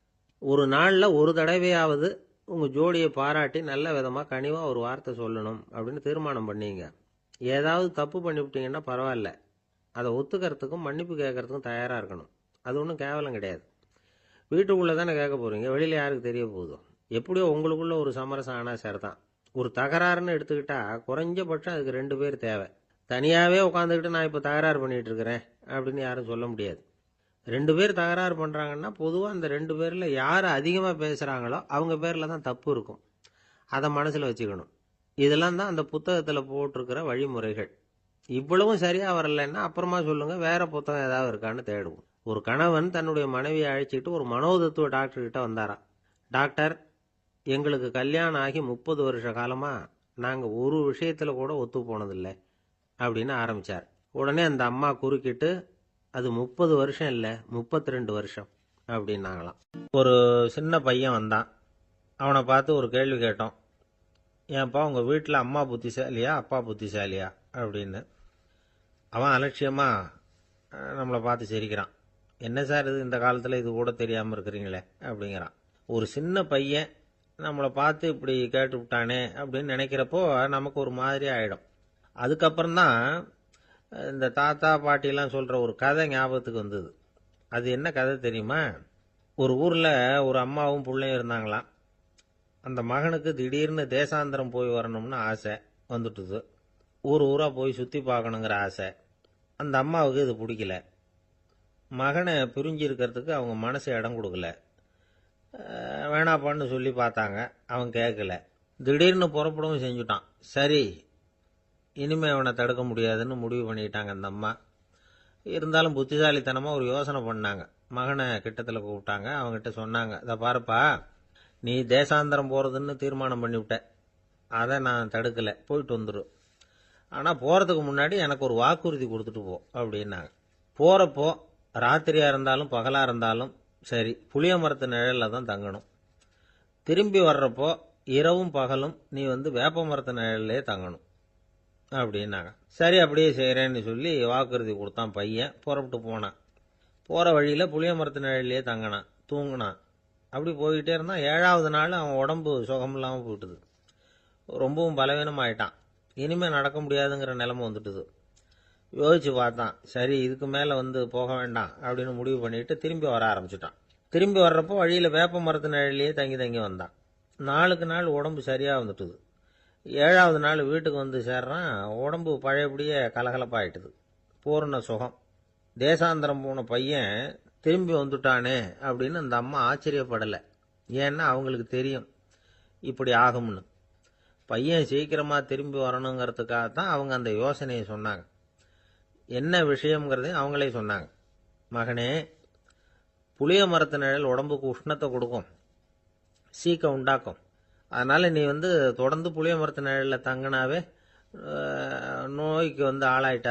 ஒரு நாளில் ஒரு தடவையாவது உங்கள் ஜோடியை பாராட்டி நல்ல விதமாக கனிவாக ஒரு வார்த்தை சொல்லணும் அப்படின்னு தீர்மானம் பண்ணீங்க. ஏதாவது தப்பு பண்ணிவிட்டீங்கன்னா பரவாயில்ல, அதை ஒத்துக்கிறதுக்கும் மன்னிப்பு கேட்கறதுக்கும் தயாராக இருக்கணும். அது ஒன்றும் கேவலம் கிடையாது. வீட்டுக்குள்ளே தானே கேட்க போகிறீங்க, வெளியில் யாருக்கு தெரிய போகுதோ? எப்படியோ உங்களுக்குள்ள ஒரு சமரசம் ஆனால் சரிதான். ஒரு தகராறுன்னு எடுத்துக்கிட்டா குறைஞ்சபட்சம் அதுக்கு 2 பேர் தேவை. தனியாகவே உட்காந்துக்கிட்டு நான் இப்போ தகராறு பண்ணிகிட்டு இருக்கிறேன் அப்படின்னு யாரும் சொல்ல முடியாது. 2 பேர் தகராறு பண்ணுறாங்கன்னா பொதுவாக அந்த 2 பேரில் யார் அதிகமாக பேசுகிறாங்களோ அவங்க பேரில் தான் தப்பு இருக்கும். அதை மனசில் வச்சுக்கணும். இதெல்லாம் தான் அந்த புத்தகத்தில் போட்டிருக்கிற வழிமுறைகள். இவ்வளவும் சரியாக வரலைன்னா அப்புறமா சொல்லுங்கள், வேறு புத்தகம் ஏதாவது இருக்கான்னு தேடுவோம். ஒரு கணவன் தன்னுடைய மனைவியை அழைச்சிட்டு ஒரு மனோதத்துவ டாக்டர்கிட்ட வந்தாராம். டாக்டர், எங்களுக்கு கல்யாணம் ஆகி 30 வருஷ காலமாக நாங்கள் ஒரு விஷயத்தில் கூட ஒத்து போனதில்லை அப்படின்னு ஆரம்பித்தார். உடனே அந்த அம்மா குறுக்கிட்டு, அது 30 வருஷம் இல்லை, 32 வருஷம் அப்படின்னாங்களாம். ஒரு சின்ன பையன் வந்தான். அவனை பார்த்து ஒரு கேள்வி கேட்டோம். ஏன்ப்பா உங்கள் வீட்டில் அம்மா புத்திசாலியா அப்பா புத்திசாலியா அப்படின்னு. அவன் அலட்சியமாக நம்மளை பார்த்து சிரிக்கிறான். என்ன சார் இது, இந்த காலத்தில் இது கூட தெரியாமல் இருக்கிறீங்களே அப்படிங்கிறான். ஒரு சின்ன பையன் நம்மளை பார்த்து இப்படி கேட்டு விட்டானே அப்படின்னு நினைக்கிறப்போ நமக்கு ஒரு மாதிரி ஆகிடும். அதுக்கப்புறம்தான் இந்த தாத்தா பாட்டிலாம் சொல்கிற ஒரு கதை ஞாபகத்துக்கு வந்தது. அது என்ன கதை தெரியுமா? ஒரு ஊரில் ஒரு அம்மாவும் பிள்ளையும் இருந்தாங்களாம். அந்த மகனுக்கு திடீர்னு தேசாந்திரம் போய் வரணும்னு ஆசை வந்துட்டுது. ஊராக போய் சுற்றி பார்க்கணுங்கிற ஆசை. அந்த அம்மாவுக்கு இது பிடிக்கல. மகனை பிரிஞ்சு இருக்கிறதுக்கு அவங்க மனசு இடம் கொடுக்கல. வேணாப்பான்னு சொல்லி பார்த்தாங்க, அவன் கேட்கல. திடீர்னு புறப்படவும் செஞ்சுட்டான். சரி, இனிமே அவனை தடுக்க முடியாதுன்னு முடிவு பண்ணிட்டாங்க அந்த அம்மா. இருந்தாலும் புத்திசாலித்தனமாக ஒரு யோசனை பண்ணாங்க. மகனை கிட்டத்தில் கூப்பிட்டாங்க. அவங்ககிட்ட சொன்னாங்க, இதை பாருப்பா, நீ தேசாந்திரம் போகிறதுன்னு தீர்மானம் பண்ணிவிட்ட, அதை நான் தடுக்கலை, போயிட்டு வந்துடும். ஆனால் போகிறதுக்கு முன்னாடி எனக்கு ஒரு வாக்குறுதி கொடுத்துட்டு போ அப்படின்னாங்க. போகிறப்போ ராத்திரியாக இருந்தாலும் பகலாக இருந்தாலும் சரி, புளிய மரத்து நிழலில் தான் தங்கணும். திரும்பி வர்றப்போ இரவும் பகலும் நீ வேப்ப மரத்து நிழல்லே தங்கணும் அப்படின்னாங்க. சரி, அப்படியே செய்கிறேன்னு சொல்லி வாக்குறுதி கொடுத்தான் பையன். புறப்பட்டு போனான். போகிற வழியில் புளிய மரத்து நிழல்லையே தங்கினான், தூங்கினான். அப்படி போய்கிட்டே இருந்தான். 7வது நாள் அவன் உடம்பு சுகமில்லாமல் போயிட்டுது. ரொம்பவும் பலவீனமாயிட்டான். இனிமேல் நடக்க முடியாதுங்கிற நிலைமை வந்துட்டுது. யோசிச்சு பார்த்தான். சரி, இதுக்கு மேலே போக வேண்டாம் அப்படின்னு முடிவு பண்ணிட்டு திரும்பி வர ஆரம்பிச்சிட்டான். திரும்பி வர்றப்போ வழியில் வேப்ப மரத்து நிழலையே தங்கி தங்கி வந்தான். நாளுக்கு நாள் உடம்பு சரியாக வந்துட்டுது. 7வது நாள் வீட்டுக்கு சேர்றான். உடம்பு பழையபடியே கலகலப்பாயிட்டுது. பூர்ண சுகம். தேசாந்திரம் போன பையன் திரும்பி வந்துட்டானே அப்படின்னு அந்த அம்மா ஆச்சரியப்படலை. ஏன்னா அவங்களுக்கு தெரியும் இப்படி ஆகும்னு. பையன் சீக்கிரமாக திரும்பி வரணுங்கிறதுக்காக தான் அவங்க அந்த யோசனையை சொன்னாங்க. என்ன விஷயங்கிறதையும் அவங்களே சொன்னாங்க. மகனே, புளிய மரத்து நிழல் உடம்புக்கு உஷ்ணத்தை கொடுக்கும், சீக்கம் உண்டாக்கும். அதனால் நீ தொடர்ந்து புளிய மரத்து நிழலில் தங்கினாவே நோய்க்கு ஆளாயிட்ட.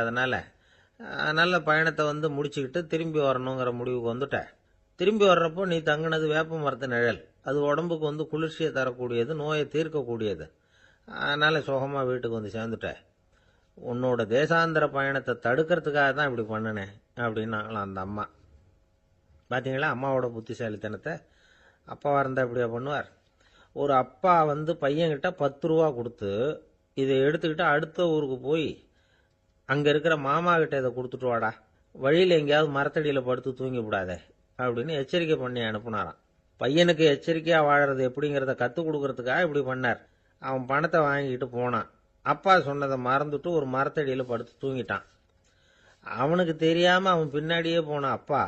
அதனால் பயணத்தை முடிச்சுக்கிட்டு திரும்பி வரணுங்கிற முடிவுக்கு வந்துட்ட. திரும்பி வர்றப்போ நீ தங்கினது வேப்ப மரத்து நிழல். அது உடம்புக்கு குளிர்ச்சியை தரக்கூடியது, நோயை தீர்க்கக்கூடியது. அதனால் சுகமாக வீட்டுக்கு சேர்ந்துட்ட. உன்னோட தேசாந்திர பயணத்தை தடுக்கிறதுக்காக தான் இப்படி பண்ணினேன் அப்படின்னாங்களாம் அந்த அம்மா. பார்த்தீங்களா அம்மாவோட புத்திசாலித்தனத்தை? அப்பாவாக இருந்தால் இப்படியா பண்ணுவார்? ஒரு அப்பா பையன்கிட்ட 10 ரூபா கொடுத்து இதை எடுத்துக்கிட்டு அடுத்த ஊருக்கு போய் அங்கே இருக்கிற மாமா கிட்ட இதை கொடுத்துட்டு வாடா, வழியில் எங்கேயாவது மரத்தடியில் படுத்து தூங்கி விடாதே அப்படின்னு எச்சரிக்கை பண்ணி அனுப்புனாராம். பையனுக்கு எச்சரிக்கையாக வாழறது எப்படிங்கிறத கற்றுக் கொடுக்கறதுக்காக இப்படி பண்ணார். அவன் பணத்தை வாங்கிட்டு போனான். அப்பா சொன்னதை மறந்துட்டு ஒரு மரத்தடியில் படுத்து தூங்கிட்டான். அவனுக்கு தெரியாமல் அவன் பின்னாடியே போன அப்பா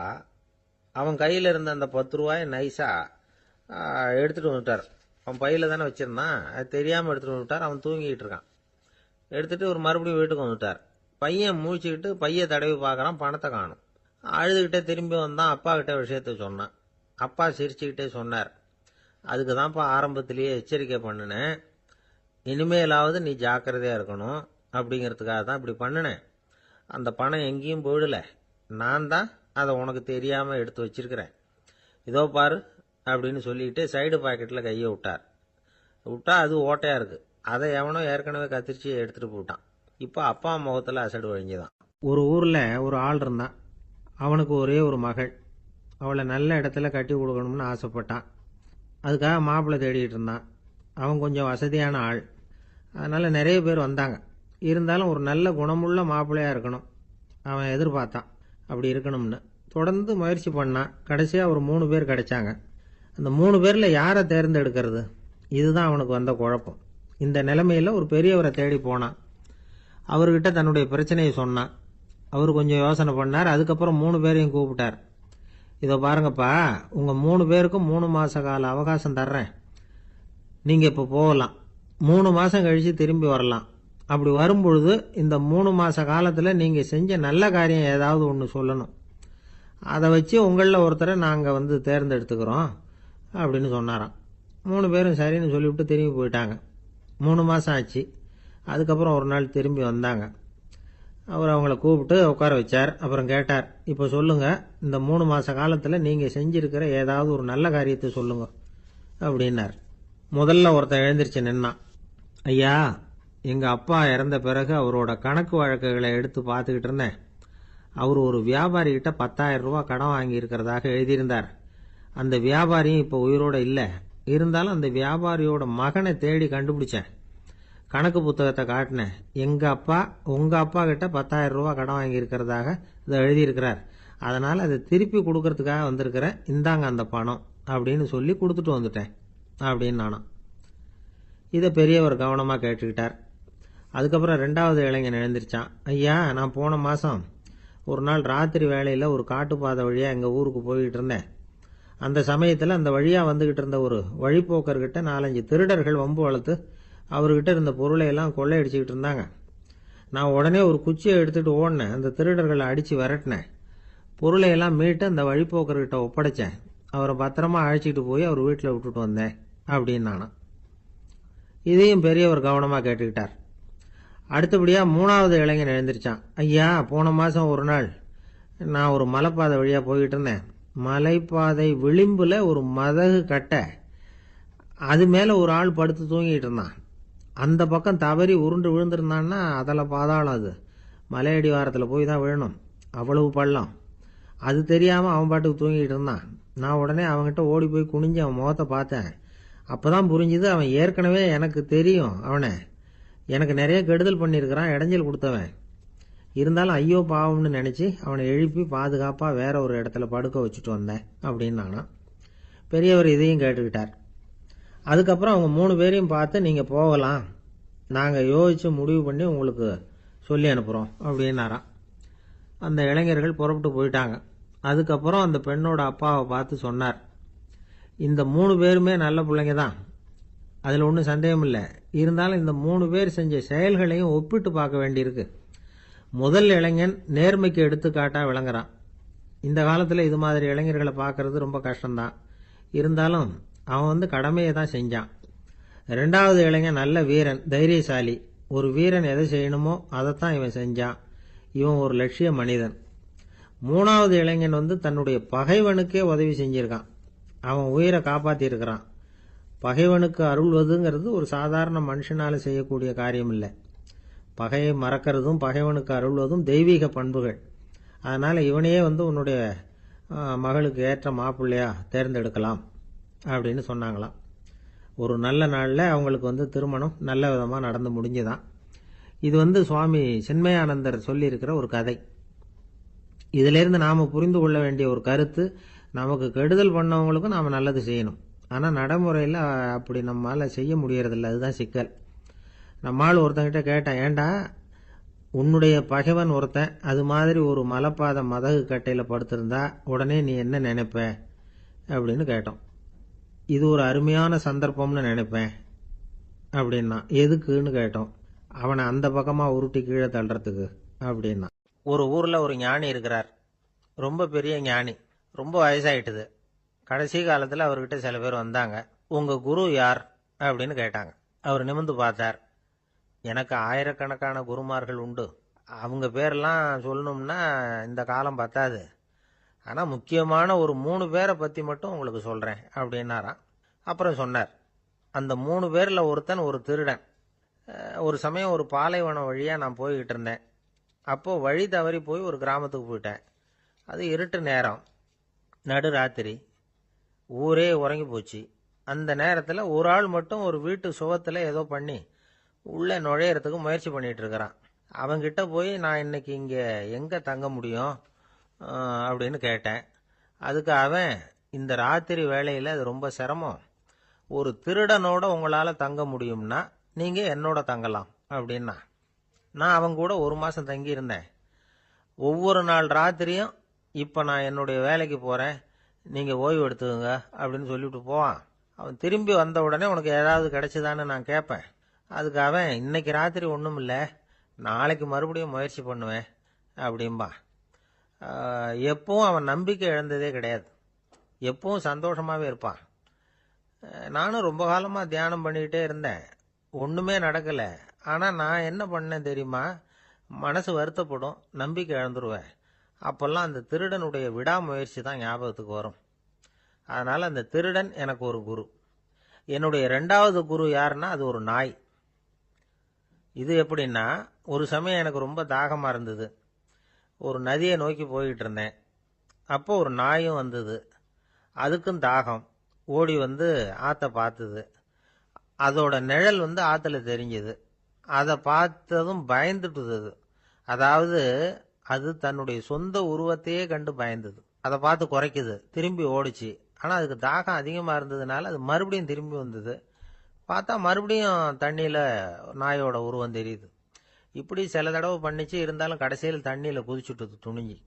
அவன் கையில் இருந்த அந்த 10 ரூபாயை நைஸாக எடுத்துகிட்டு வந்துட்டார். அவன் பையில் தானே வச்சுருந்தான், அது தெரியாமல் எடுத்துகிட்டு வந்துட்டார். அவன் தூங்கிக்கிட்டு இருக்கான். எடுத்துகிட்டு ஒரு மறுபடியும் வீட்டுக்கு வந்துட்டார். பையன் மூழ்கிக்கிட்டு பையை தடவி பார்க்குறான், பணத்தை காணும். அழுதுகிட்டே திரும்பி வந்தான். அப்பா கிட்ட விஷயத்த சொன்னான். அப்பா சிரிச்சுக்கிட்டே சொன்னார், அதுக்கு தான்ப்பா ஆரம்பத்திலேயே எச்சரிக்கை பண்ணினேன், இனிமேலாவது நீ ஜாக்கிரதையாக இருக்கணும் அப்படிங்கிறதுக்காக தான் இப்படி பண்ணினேன். அந்த பணம் எங்கேயும் போயிடல, நான் தான் அதை உனக்கு தெரியாமல் எடுத்து வச்சிருக்கிறேன். இதோ பாரு அப்படின்னு சொல்லிட்டு சைடு பாக்கெட்டில் கையை விட்டா அது ஓட்டையாக இருக்குது. அதை எவனோ ஏற்கனவே கத்திரிச்சு எடுத்துகிட்டு போட்டான். இப்போ அப்பா முகத்தில் அசடு வழிஞ்சுதான். ஒரு ஊரில் ஒரு ஆள் இருந்தான். அவனுக்கு ஒரே ஒரு மகள். அவளை நல்ல இடத்துல கட்டி கொடுக்கணும்னு ஆசைப்பட்டான். அதுக்காக மாப்பிள்ளை தேடிட்டு இருந்தான். அவன் கொஞ்சம் வசதியான ஆள். அதனால் நிறைய பேர் வந்தாங்க. இருந்தாலும் ஒரு நல்ல குணமுள்ள மாப்பிள்ளையாக இருக்கணும் அவன் எதிர்பார்த்தான். அப்படி இருக்கணும்னு தொடர்ந்து முயற்சி பண்ணான். கடைசியாக ஒரு 3 பேர் கிடைச்சாங்க. அந்த 3 பேரில் யாரை தேர்ந்தெடுக்கிறது, இதுதான் அவனுக்கு வந்த குழப்பம். இந்த நிலைமையில ஒரு பெரியவரை தேடி போனான். அவர்கிட்ட தன்னுடைய பிரச்சனையை சொன்னான். அவர் கொஞ்சம் யோசனை பண்ணார். அதுக்கப்புறம் 3 பேரையும் கூப்பிட்டார். இதோ பாருங்கப்பா, உங்க 3 பேருக்கும் 3 மாச கால அவகாசம் தர்றேன். நீங்க இப்ப போகலாம். 3 மாசம் கழிச்சு திரும்பி வரலாம். அப்படி வரும்பொழுது இந்த 3 மாச காலத்துல நீங்க செஞ்ச நல்ல காரியம் ஏதாவது ஒன்று சொல்லணும். அதை வச்சு உங்களில் ஒருத்தரை நாங்கள் தேர்ந்தெடுத்துக்கிறோம் அப்படின்னு சொன்னாராம். 3 பேரும் சரின்னு சொல்லிவிட்டு திரும்பி போயிட்டாங்க. 3 மாதம் ஆச்சு. அதுக்கப்புறம் ஒரு நாள் திரும்பி வந்தாங்க. அவர் அவங்கள கூப்பிட்டு உட்கார வச்சார். அப்புறம் கேட்டார், இப்போ சொல்லுங்க, இந்த 3 மாச காலத்தில் நீங்கள் செஞ்சிருக்கிற ஏதாவது ஒரு நல்ல காரியத்தை சொல்லுங்க அப்படின்னார். முதல்ல ஒருத்தன் எழுந்திருச்சு நின்னான். ஐயா, எங்கள் அப்பா இறந்த பிறகு அவரோட கணக்கு வழக்குகளை எடுத்து பார்த்துக்கிட்டு இருந்தேன். அவர் ஒரு வியாபாரிகிட்ட 10,000 ரூபா கடன் வாங்கி இருக்கிறதாக எழுதியிருந்தார். அந்த வியாபாரியும் இப்போ உயிரோட இல்லை. இருந்தாலும் அந்த வியாபாரியோட மகனை தேடி கண்டுபிடிச்சேன். கணக்கு புத்தகத்தை காட்டினேன். எங்க அப்பா உங்க அப்பா கிட்ட 10,000 ரூபா கடன் வாங்கி இருக்கிறதாக இதை எழுதியிருக்கிறார். அதனால அதை திருப்பி கொடுக்கறதுக்காக வந்திருக்கிறேன். இந்தாங்க அந்த பணம் அப்படின்னு சொல்லி கொடுத்துட்டு வந்துட்டேன் அப்படின்னு நானும். இதை பெரியவர் கவனமாக கேட்டுக்கிட்டார். அதுக்கப்புறம் 2வது இளைஞன் எழுந்திருச்சான். ஐயா, நான் போன மாதம் ஒரு நாள் ராத்திரி வேளையில் ஒரு காட்டுப்பாதை வழியாக எங்கள் ஊருக்கு போய்கிட்டு இருந்தேன். அந்த சமயத்தில் அந்த வழியாக வந்துக்கிட்டு இருந்த ஒரு வழிப்போக்கர்கிட்ட 4-5 திருடர்கள் வம்பு வளர்த்து அவர்கிட்ட இருந்த பொருளை எல்லாம் கொள்ளையடிச்சிக்கிட்டு இருந்தாங்க. நான் உடனே ஒரு குச்சியை எடுத்துகிட்டு ஓடினேன். அந்த திருடர்களை அடித்து விரட்டினேன். பொருளை எல்லாம் மீட்டு அந்த வழிப்போக்கர்கிட்ட ஒப்படைச்சேன். அவரை பத்திரமா அழைச்சிட்டு போய் அவர் வீட்டில் விட்டுட்டு வந்தேன் அப்படின்னு நானும். இதையும் பெரியவர் கவனமாக கேட்டுக்கிட்டார். அடுத்தபடியாக 3வது இளைஞன் எழுந்திருச்சான். ஐயா, போன மாதம் ஒரு நாள் நான் ஒரு மலைப்பாதை வழியாக போய்கிட்டு இருந்தேன். மலைப்பாதை விளிம்பில் ஒரு மதகு கட்டை, அது மேலே ஒரு ஆள் படுத்து தூங்கிட்டு இருந்தான். அந்த பக்கம் தவறி உருண்டு விழுந்திருந்தான்னா அதில் பாதாளம். அது மலையடி வாரத்தில் போய் தான் விழணும். அவ்வளவு பள்ளம். அது தெரியாமல் அவன் பாட்டுக்கு தூங்கிட்டு இருந்தான். நான் உடனே அவன்கிட்ட ஓடி போய் குனிஞ்சு அவன் முகத்தை பார்த்தேன். அப்போ தான் புரிஞ்சுது, அவன் ஏற்கனவே எனக்கு தெரியும். அவனை எனக்கு நிறைய கெடுதல் பண்ணியிருக்கிறான், இடைஞ்சல் கொடுத்தவன். இருந்தாலும் ஐயோ பாவம்னு நினச்சி அவனை எழுப்பி பாதுகாப்பாக வேற ஒரு இடத்துல படுக்க வச்சுட்டு வந்தேன் அப்படின்னு நானும். பெரியவர் இதையும் கேட்டுக்கிட்டார். அதுக்கப்புறம் அவங்க 3 பேரையும் பார்த்து, நீங்கள் போகலாம், நாங்கள் யோசித்து முடிவு பண்ணி உங்களுக்கு சொல்லி அனுப்புகிறோம் அப்படின்னாராம். அந்த இளைஞர்கள் புறப்பட்டு போயிட்டாங்க. அதுக்கப்புறம் அந்த பெண்ணோட அப்பாவை பார்த்து சொன்னார், இந்த 3 பேருமே நல்ல பிள்ளைங்க தான், அதில் ஒன்றும் சந்தேகம் இல்லை. இருந்தாலும் இந்த 3 பேர் செஞ்ச செயல்களையும் ஒப்பிட்டு பார்க்க வேண்டியிருக்கு. முதல் இளைஞன் நேர்மைக்கு எடுத்துக்காட்டாக விளங்குறான். இந்த காலத்தில் இது மாதிரி இளைஞர்களை பார்க்கறது ரொம்ப கஷ்டம்தான். இருந்தாலும் அவன் கடமையை தான் செஞ்சான். 2வது இளைஞன் நல்ல வீரன், தைரியசாலி. ஒரு வீரன் எதை செய்யணுமோ அதைத்தான் இவன் செஞ்சான். இவன் ஒரு லட்சிய மனிதன். 3வது இளைஞன் தன்னுடைய பகைவனுக்கே உதவி செஞ்சிருக்கான். அவன் உயிரை காப்பாற்றியிருக்கிறான். பகைவனுக்கு அருள்வதுங்கிறது ஒரு சாதாரண மனுஷனால செய்யக்கூடிய காரியம் இல்லை. பகையை மறக்கிறதும் பகைவனுக்கு அருள்வதும் தெய்வீக பண்புகள். அதனால் இவனையே உன்னுடைய மகளுக்கு ஏற்ற மாப்பிள்ளையா தேர்ந்தெடுக்கலாம் அப்படின்னு சொன்னாங்களாம். ஒரு நல்ல நாளில் அவங்களுக்கு திருமணம் நல்ல விதமாக நடந்து முடிஞ்சுதான். இது சுவாமி சின்மயானந்தர் சொல்லியிருக்கிற ஒரு கதை. இதிலிருந்து நாம் புரிந்து கொள்ள வேண்டிய ஒரு கருத்து, நமக்கு கெடுதல் பண்ணவங்களுக்கும் நாம் நல்லது செய்யணும். ஆனால் நடைமுறையில் அப்படி நம்மளால் செய்ய முடியறதில்ல. அதுதான் சிக்கல். நம்மால் ஒருத்தங்கிட்ட கேட்டேன், ஏண்டா உன்னுடைய பகைவன் ஒருத்தன் அது மாதிரி ஒரு மலைப்பாதை மதகு கட்டையில் படுத்திருந்தா உடனே நீ என்ன நினைப்ப அப்படின்னு கேட்டோம். இது ஒரு அருமையான சந்தர்ப்பம்னு நினைப்பேன் அப்படின்னா. எதுக்குன்னு கேட்டோம். அவனை அந்த பக்கமாக உருட்டி கீழே தள்ளுறதுக்கு அப்படின்னா. ஒரு ஊரில் ஒரு ஞானி இருக்கிறார். ரொம்ப பெரிய ஞானி. ரொம்ப வயசாயிட்டுது. கடைசி காலத்தில் அவர்கிட்ட சில பேர் வந்தாங்க. உங்கள் குரு யார் அப்படின்னு கேட்டாங்க. அவர் நிமிர்ந்து பார்த்தார். எனக்கு ஆயிரக்கணக்கான குருமார்கள் உண்டு. அவங்க பேரெல்லாம் சொல்லணும்னா இந்த காலம் பத்தாது. ஆனால் முக்கியமான ஒரு 3 பேரை பற்றி மட்டும் உங்களுக்கு சொல்கிறேன் அப்படின்னாராம். அப்புறம் சொன்னார், அந்த 3 பேரில் ஒருத்தன் ஒரு திருடன். ஒரு சமயம் ஒரு பாலைவனம் வழியாக நான் போய்கிட்டு இருந்தேன். அப்போது வழி தவறி போய் ஒரு கிராமத்துக்கு போயிட்டேன். அது இருட்டு நேரம், நடுராத்திரி, ஊரே உறங்கி போச்சு. அந்த நேரத்தில் ஒரு ஆள் மட்டும் ஒரு வீட்டு சுவத்தில் ஏதோ பண்ணி உள்ளே நுழையிறதுக்கு முயற்சி பண்ணிகிட்டு இருக்கிறான். அவங்கிட்ட போய் நான் இன்னைக்கு இங்கே எங்கே தங்க முடியும் அப்படின்னு கேட்டேன். அதுக்கு அவன், இந்த ராத்திரி வேளையில் அது ரொம்ப சிரமம், ஒரு திருடனோட உங்களால் தங்க முடியும்னா நீங்க என்னோட தங்கலாம் அப்படின்னா. நான் அவங்க கூட 1 மாசம் தங்கி இருந்தேன். ஒவ்வொரு நாள் ராத்திரியும் இப்ப நான் என்னுடைய வேலைக்கு போறேன், நீங்க ஓய்வு எடுத்துக்கங்க அப்படின்னு சொல்லிட்டு போவான். அவன் திரும்பி வந்த உடனே உனக்கு ஏதாவது கிடைச்சதான்னு நான் கேட்பேன். அதுக்கு அவன் இன்னைக்கு ராத்திரி ஒன்றும் இல்லை, நாளைக்கு மறுபடியும் முயற்சி பண்ணுவேன் அப்படின்பா. எப்பவும் அவன் நம்பிக்கை இழந்ததே கிடையாது, எப்பவும் சந்தோஷமாவே இருப்பான். நானும் ரொம்ப காலமா தியானம் பண்ணிக்கிட்டே இருந்தேன், ஒண்ணுமே நடக்கல. ஆனா நான் என்ன பண்ணேன் தெரியுமா? மனசு வருத்தப்படும், நம்பிக்கை இழந்துருவேன். அப்பெல்லாம் அந்த திருடனுடைய விடாமுயற்சி தான் ஞாபகத்துக்கு வரும். அதனால அந்த திருடன் எனக்கு ஒரு குரு. என்னுடைய 2வது குரு யாருன்னா அது ஒரு நாய். இது எப்படின்னா, ஒரு சமயம் எனக்கு ரொம்ப தாகமா இருந்தது. ஒரு நதியை நோக்கி போயிட்டு இருந்தேன். அப்போ ஒரு நாயும் வந்தது. அதுக்கும் தாகம். ஓடி வந்து ஆத்த பார்த்தது. அதோட நிழல் வந்து ஆத்துல தெரிஞ்சது. அதை பார்த்ததும் பயந்துட்டுது அது. அதாவது அது தன்னுடைய சொந்த உருவத்தையே கண்டு பயந்தது. அதை பார்த்து குறைக்குது, திரும்பி ஓடிச்சு. ஆனா அதுக்கு தாகம் அதிகமா இருந்ததுனால அது மறுபடியும் திரும்பி வந்தது. பார்த்தா மறுபடியும் தண்ணியில நாயோட உருவம் தெரியுது. இப்படி சில தடவை பண்ணிச்சு. இருந்தாலும் கடைசியில் தண்ணியில குதிச்சுட்டுது துணிஞ்சி.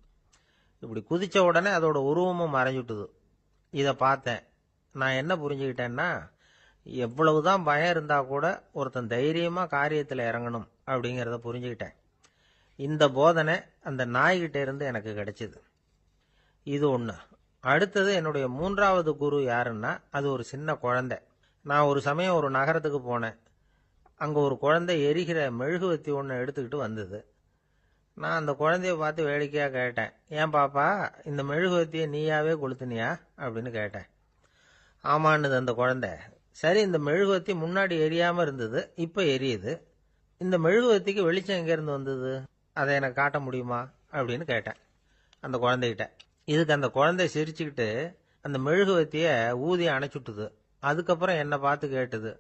இப்படி குதிச்ச உடனே அதோட உருவமும் மறைஞ்சுட்டுது. இதை பார்த்தேன். நான் என்ன புரிஞ்சுக்கிட்டேன்னா, எவ்வளவுதான் பயம் இருந்தா கூட ஒருத்தன் தைரியமா காரியத்துல இறங்கணும் அப்படிங்கிறத புரிஞ்சுக்கிட்டேன். இந்த போதனை அந்த நாய்கிட்ட இருந்து எனக்கு கிடைச்சது. இது ஒண்ணு. அடுத்தது என்னுடைய 3வது குரு யாருன்னா அது ஒரு சின்ன குழந்தை. நான் ஒரு சமயம் ஒரு நகரத்துக்கு போனேன். அங்க ஒரு குழந்தை எரிகிற மெழுகுவத்தி ஒன்று எடுத்துக்கிட்டு வந்தது. நான் அந்த குழந்தைய பார்த்து வேடிக்கையா கேட்டேன், ஏன் பாப்பா இந்த மெழுகுவத்தியை நீயாவே கொளுத்துனியா அப்படின்னு கேட்டேன். ஆமான்னுது அந்த குழந்தை. சரி, இந்த மெழுகுவத்தி முன்னாடி எரியாம இருந்தது, இப்ப எரியுது. இந்த மெழுகுவத்திக்கு வெளிச்சம் எங்க இருந்து வந்தது, அதை எனக்கு காட்ட முடியுமா அப்படின்னு கேட்டேன் அந்த குழந்தைகிட்ட. இதுக்கு அந்த குழந்தை சிரிச்சுக்கிட்டு அந்த மெழுகுவத்திய ஊதி அணைச்சுட்டுது. அதுக்கப்புறம் என்னை பார்த்து கேட்டுது,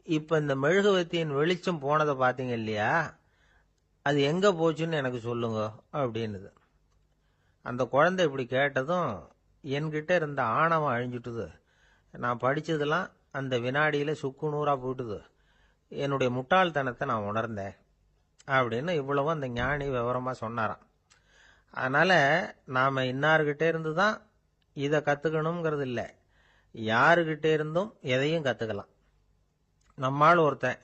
இப்ப இந்த மெழுகுவத்தியின் வெளிச்சம் போனதை பாத்தீங்க இல்லையா, அது எங்க போச்சுன்னு எனக்கு சொல்லுங்க அப்படின்னுது. அந்த குழந்தை இப்படி கேட்டதும் என்கிட்ட இருந்த ஆணவம் அழிஞ்சுட்டுது. நான் படிச்சதெல்லாம் அந்த வினாடியில சுக்கு நூறா போயிட்டுது. என்னுடைய முட்டாள்தனத்தை நான் உணர்ந்தேன் அப்படின்னு இவ்வளவு அந்த ஞானி விவரமா சொன்னாராம். அதனால நாம இன்னார்கிட்ட இருந்து தான் இதை கத்துக்கணுங்கிறது இல்லை, யாருகிட்ட இருந்தும் எதையும் கத்துக்கலாம். நம்மால் ஒருத்தன்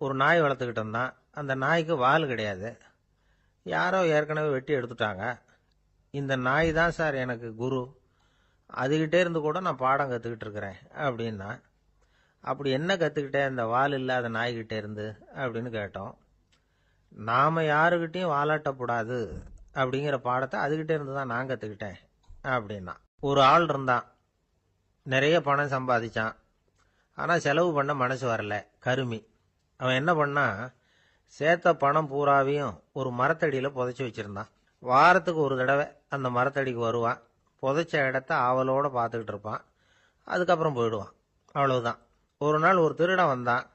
ஒரு நாய் வளர்த்துக்கிட்டு இருந்தான். அந்த நாய்க்கு வால் கிடையாது. யாரோ ஏற்கனவே வெட்டி எடுத்துட்டாங்க. இந்த நாய் தான் சார் எனக்கு குரு, அதுகிட்டே இருந்து கூட நான் பாடம் கத்துக்கிட்டு இருக்கிறேன் அப்படின்னா. அப்படி என்ன கத்துக்கிட்டேன் இந்த வால் இல்லாத நாய்கிட்ட இருந்து அப்படின்னு கேட்டோம். நாம யாருகிட்டையும் வாலாட்டக்கூடாது அப்படிங்கிற பாடத்தை அதுகிட்ட இருந்து தான் நான் கத்துக்கிட்டேன் அப்படின்னா. ஒரு ஆள் இருந்தான், நிறைய பணம் சம்பாதிச்சான். ஆனா செலவு பண்ண மனசு வரல, கருமி. அவன் என்ன பண்ணா, சேர்த்த பணம் பூராவையும் ஒரு மரத்தடியில புதைச்சி வச்சிருந்தான். வாரத்துக்கு ஒரு தடவை அந்த மரத்தடிக்கு வருவான், புதைச்ச இடத்த ஆவலோட பார்த்துக்கிட்டு இருப்பான், அதுக்கப்புறம் போயிடுவான். அவ்வளவுதான். ஒரு நாள் ஒரு திருடன் வந்தான்.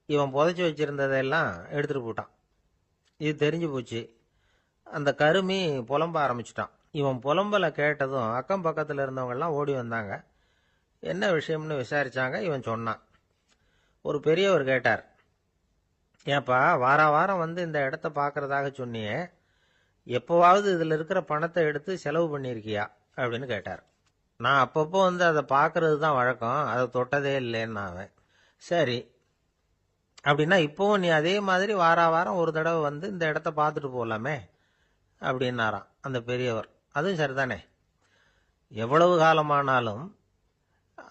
இவன் புதைச்சி வச்சிருந்ததெல்லாம் எடுத்துட்டு போட்டான். இது தெரிஞ்சு போச்சு. அந்த கருமி புலம்ப ஆரம்பிச்சுட்டான். இவன் புலம்பலை கேட்டதும் அக்கம் பக்கத்தில் இருந்தவங்க எல்லாம் ஓடி வந்தாங்க. என்ன விஷயம்னு விசாரிச்சாங்க. இவன் சொன்னான். ஒரு பெரியவர் கேட்டார், ஏப்பா வார வாரம் வந்து இந்த இடத்த பார்க்கறதாக சொன்னியே, எப்போவாவது இதுல இருக்கிற பணத்தை எடுத்து செலவு பண்ணியிருக்கியா அப்படின்னு கேட்டார். நான் அப்பப்போ வந்து அதை பார்க்கறது தான் வழக்கம், அதை தொட்டதே இல்லைன்னு அவன். சரி, அப்படின்னா இப்போவும் நீ அதே மாதிரி வார வாரம் ஒரு தடவை வந்து இந்த இடத்த பார்த்துட்டு போகலாமே அப்படின்னாராம் அந்த பெரியவர். அதுவும் சரிதானே, எவ்வளவு காலமானாலும்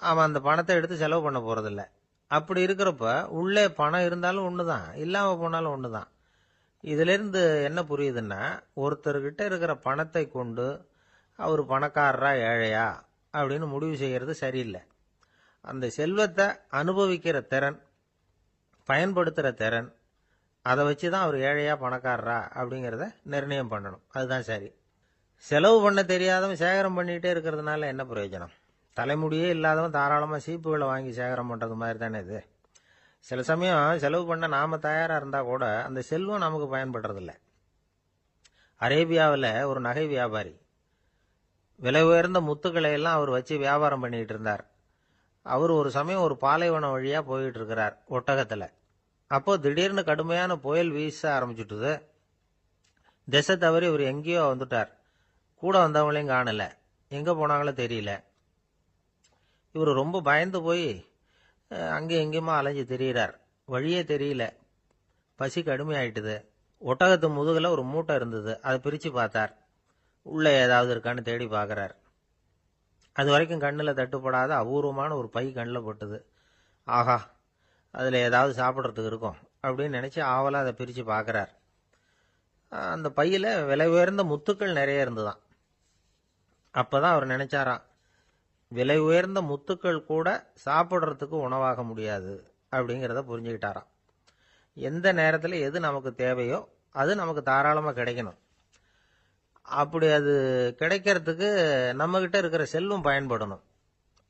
அவன் அந்த பணத்தை எடுத்து செலவு பண்ண போறதில்ல. அப்படி இருக்கிறப்ப உள்ளே பணம் இருந்தாலும் ஒண்ணுதான், இல்லாம போனாலும் ஒண்ணுதான். இதுல இருந்து என்ன புரியுதுன்னா, ஒருத்தர்கிட்ட இருக்கிற பணத்தை கொண்டு அவர் பணக்காரரா ஏழையா அப்படின்னு முடிவு செய்யறது சரியில்லை. அந்த செல்வத்தை அனுபவிக்கிற திறன், பயன்படுத்துற திறன், அதை வச்சுதான் அவர் ஏழையா பணக்காரரா அப்படிங்கிறத நிர்ணயம் பண்ணணும். அதுதான் சரி. செலவு பண்ண தெரியாதவன் சேகரம் பண்ணிக்கிட்டே இருக்கிறதுனால என்ன பிரயோஜனம்? தலைமுடியே இல்லாதவன் தாராளமா சீப்புகளை வாங்கி சேகரம் பண்றது மாதிரி தானே இது. சில சமயம் செலவு பண்ண நாம தயாரா இருந்தா கூட அந்த செல்வம் நமக்கு பயன்படுறதில்ல. அரேபியாவில் ஒரு நகை வியாபாரி விலை உயர்ந்த முத்துக்களை எல்லாம் அவர் வச்சு வியாபாரம் பண்ணிட்டு இருந்தார். அவர் ஒரு சமயம் ஒரு பாலைவனம் வழியா போயிட்டு இருக்கிறார் ஒட்டகத்துல. அப்போ திடீர்னு கடுமையான புயல் வீச ஆரம்பிச்சுட்டுது. திசை தவறி இவர் எங்கேயோ வந்துட்டார். கூட வந்தவங்களையும் காணல, எங்க போனாங்களோ தெரியல. இவர் ரொம்ப பயந்து போய் அங்கேயும் எங்கேயுமா அலைஞ்சு திரியிறார். வழியே தெரியல. பசி கடுமையாயிட்டுது. ஒட்டகத்து முதுகுல ஒரு மூட்டை இருந்தது. அதை பிரிச்சு பார்த்தார். உள்ள ஏதாவது இருக்கான்னு தேடி பார்க்கறார். அது வரைக்கும் கண்ணில் தட்டுப்படாத அபூர்வமான ஒரு பை கண்ணில் பட்டுது. ஆஹா, அதில் ஏதாவது சாப்பிட்றதுக்கு இருக்கும் அப்படின்னு நினச்சி ஆவலாக அதை பிரித்து பார்க்குறார். அந்த பையில் விலை உயர்ந்த முத்துக்கள் நிறைய இருந்துதான். அப்போ தான் அவர் நினைச்சாராம், விலை உயர்ந்த முத்துக்கள் கூட சாப்பிட்றதுக்கு உணவாக முடியாது அப்படிங்கிறத புரிஞ்சுக்கிட்டாராம். எந்த நேரத்தில் எது நமக்கு தேவையோ அது நமக்கு தாராளமாக கிடைக்கணும். அப்படி அது கிடைக்கிறதுக்கு நம்மகிட்ட இருக்கிற செல்வம் பயன்படணும்.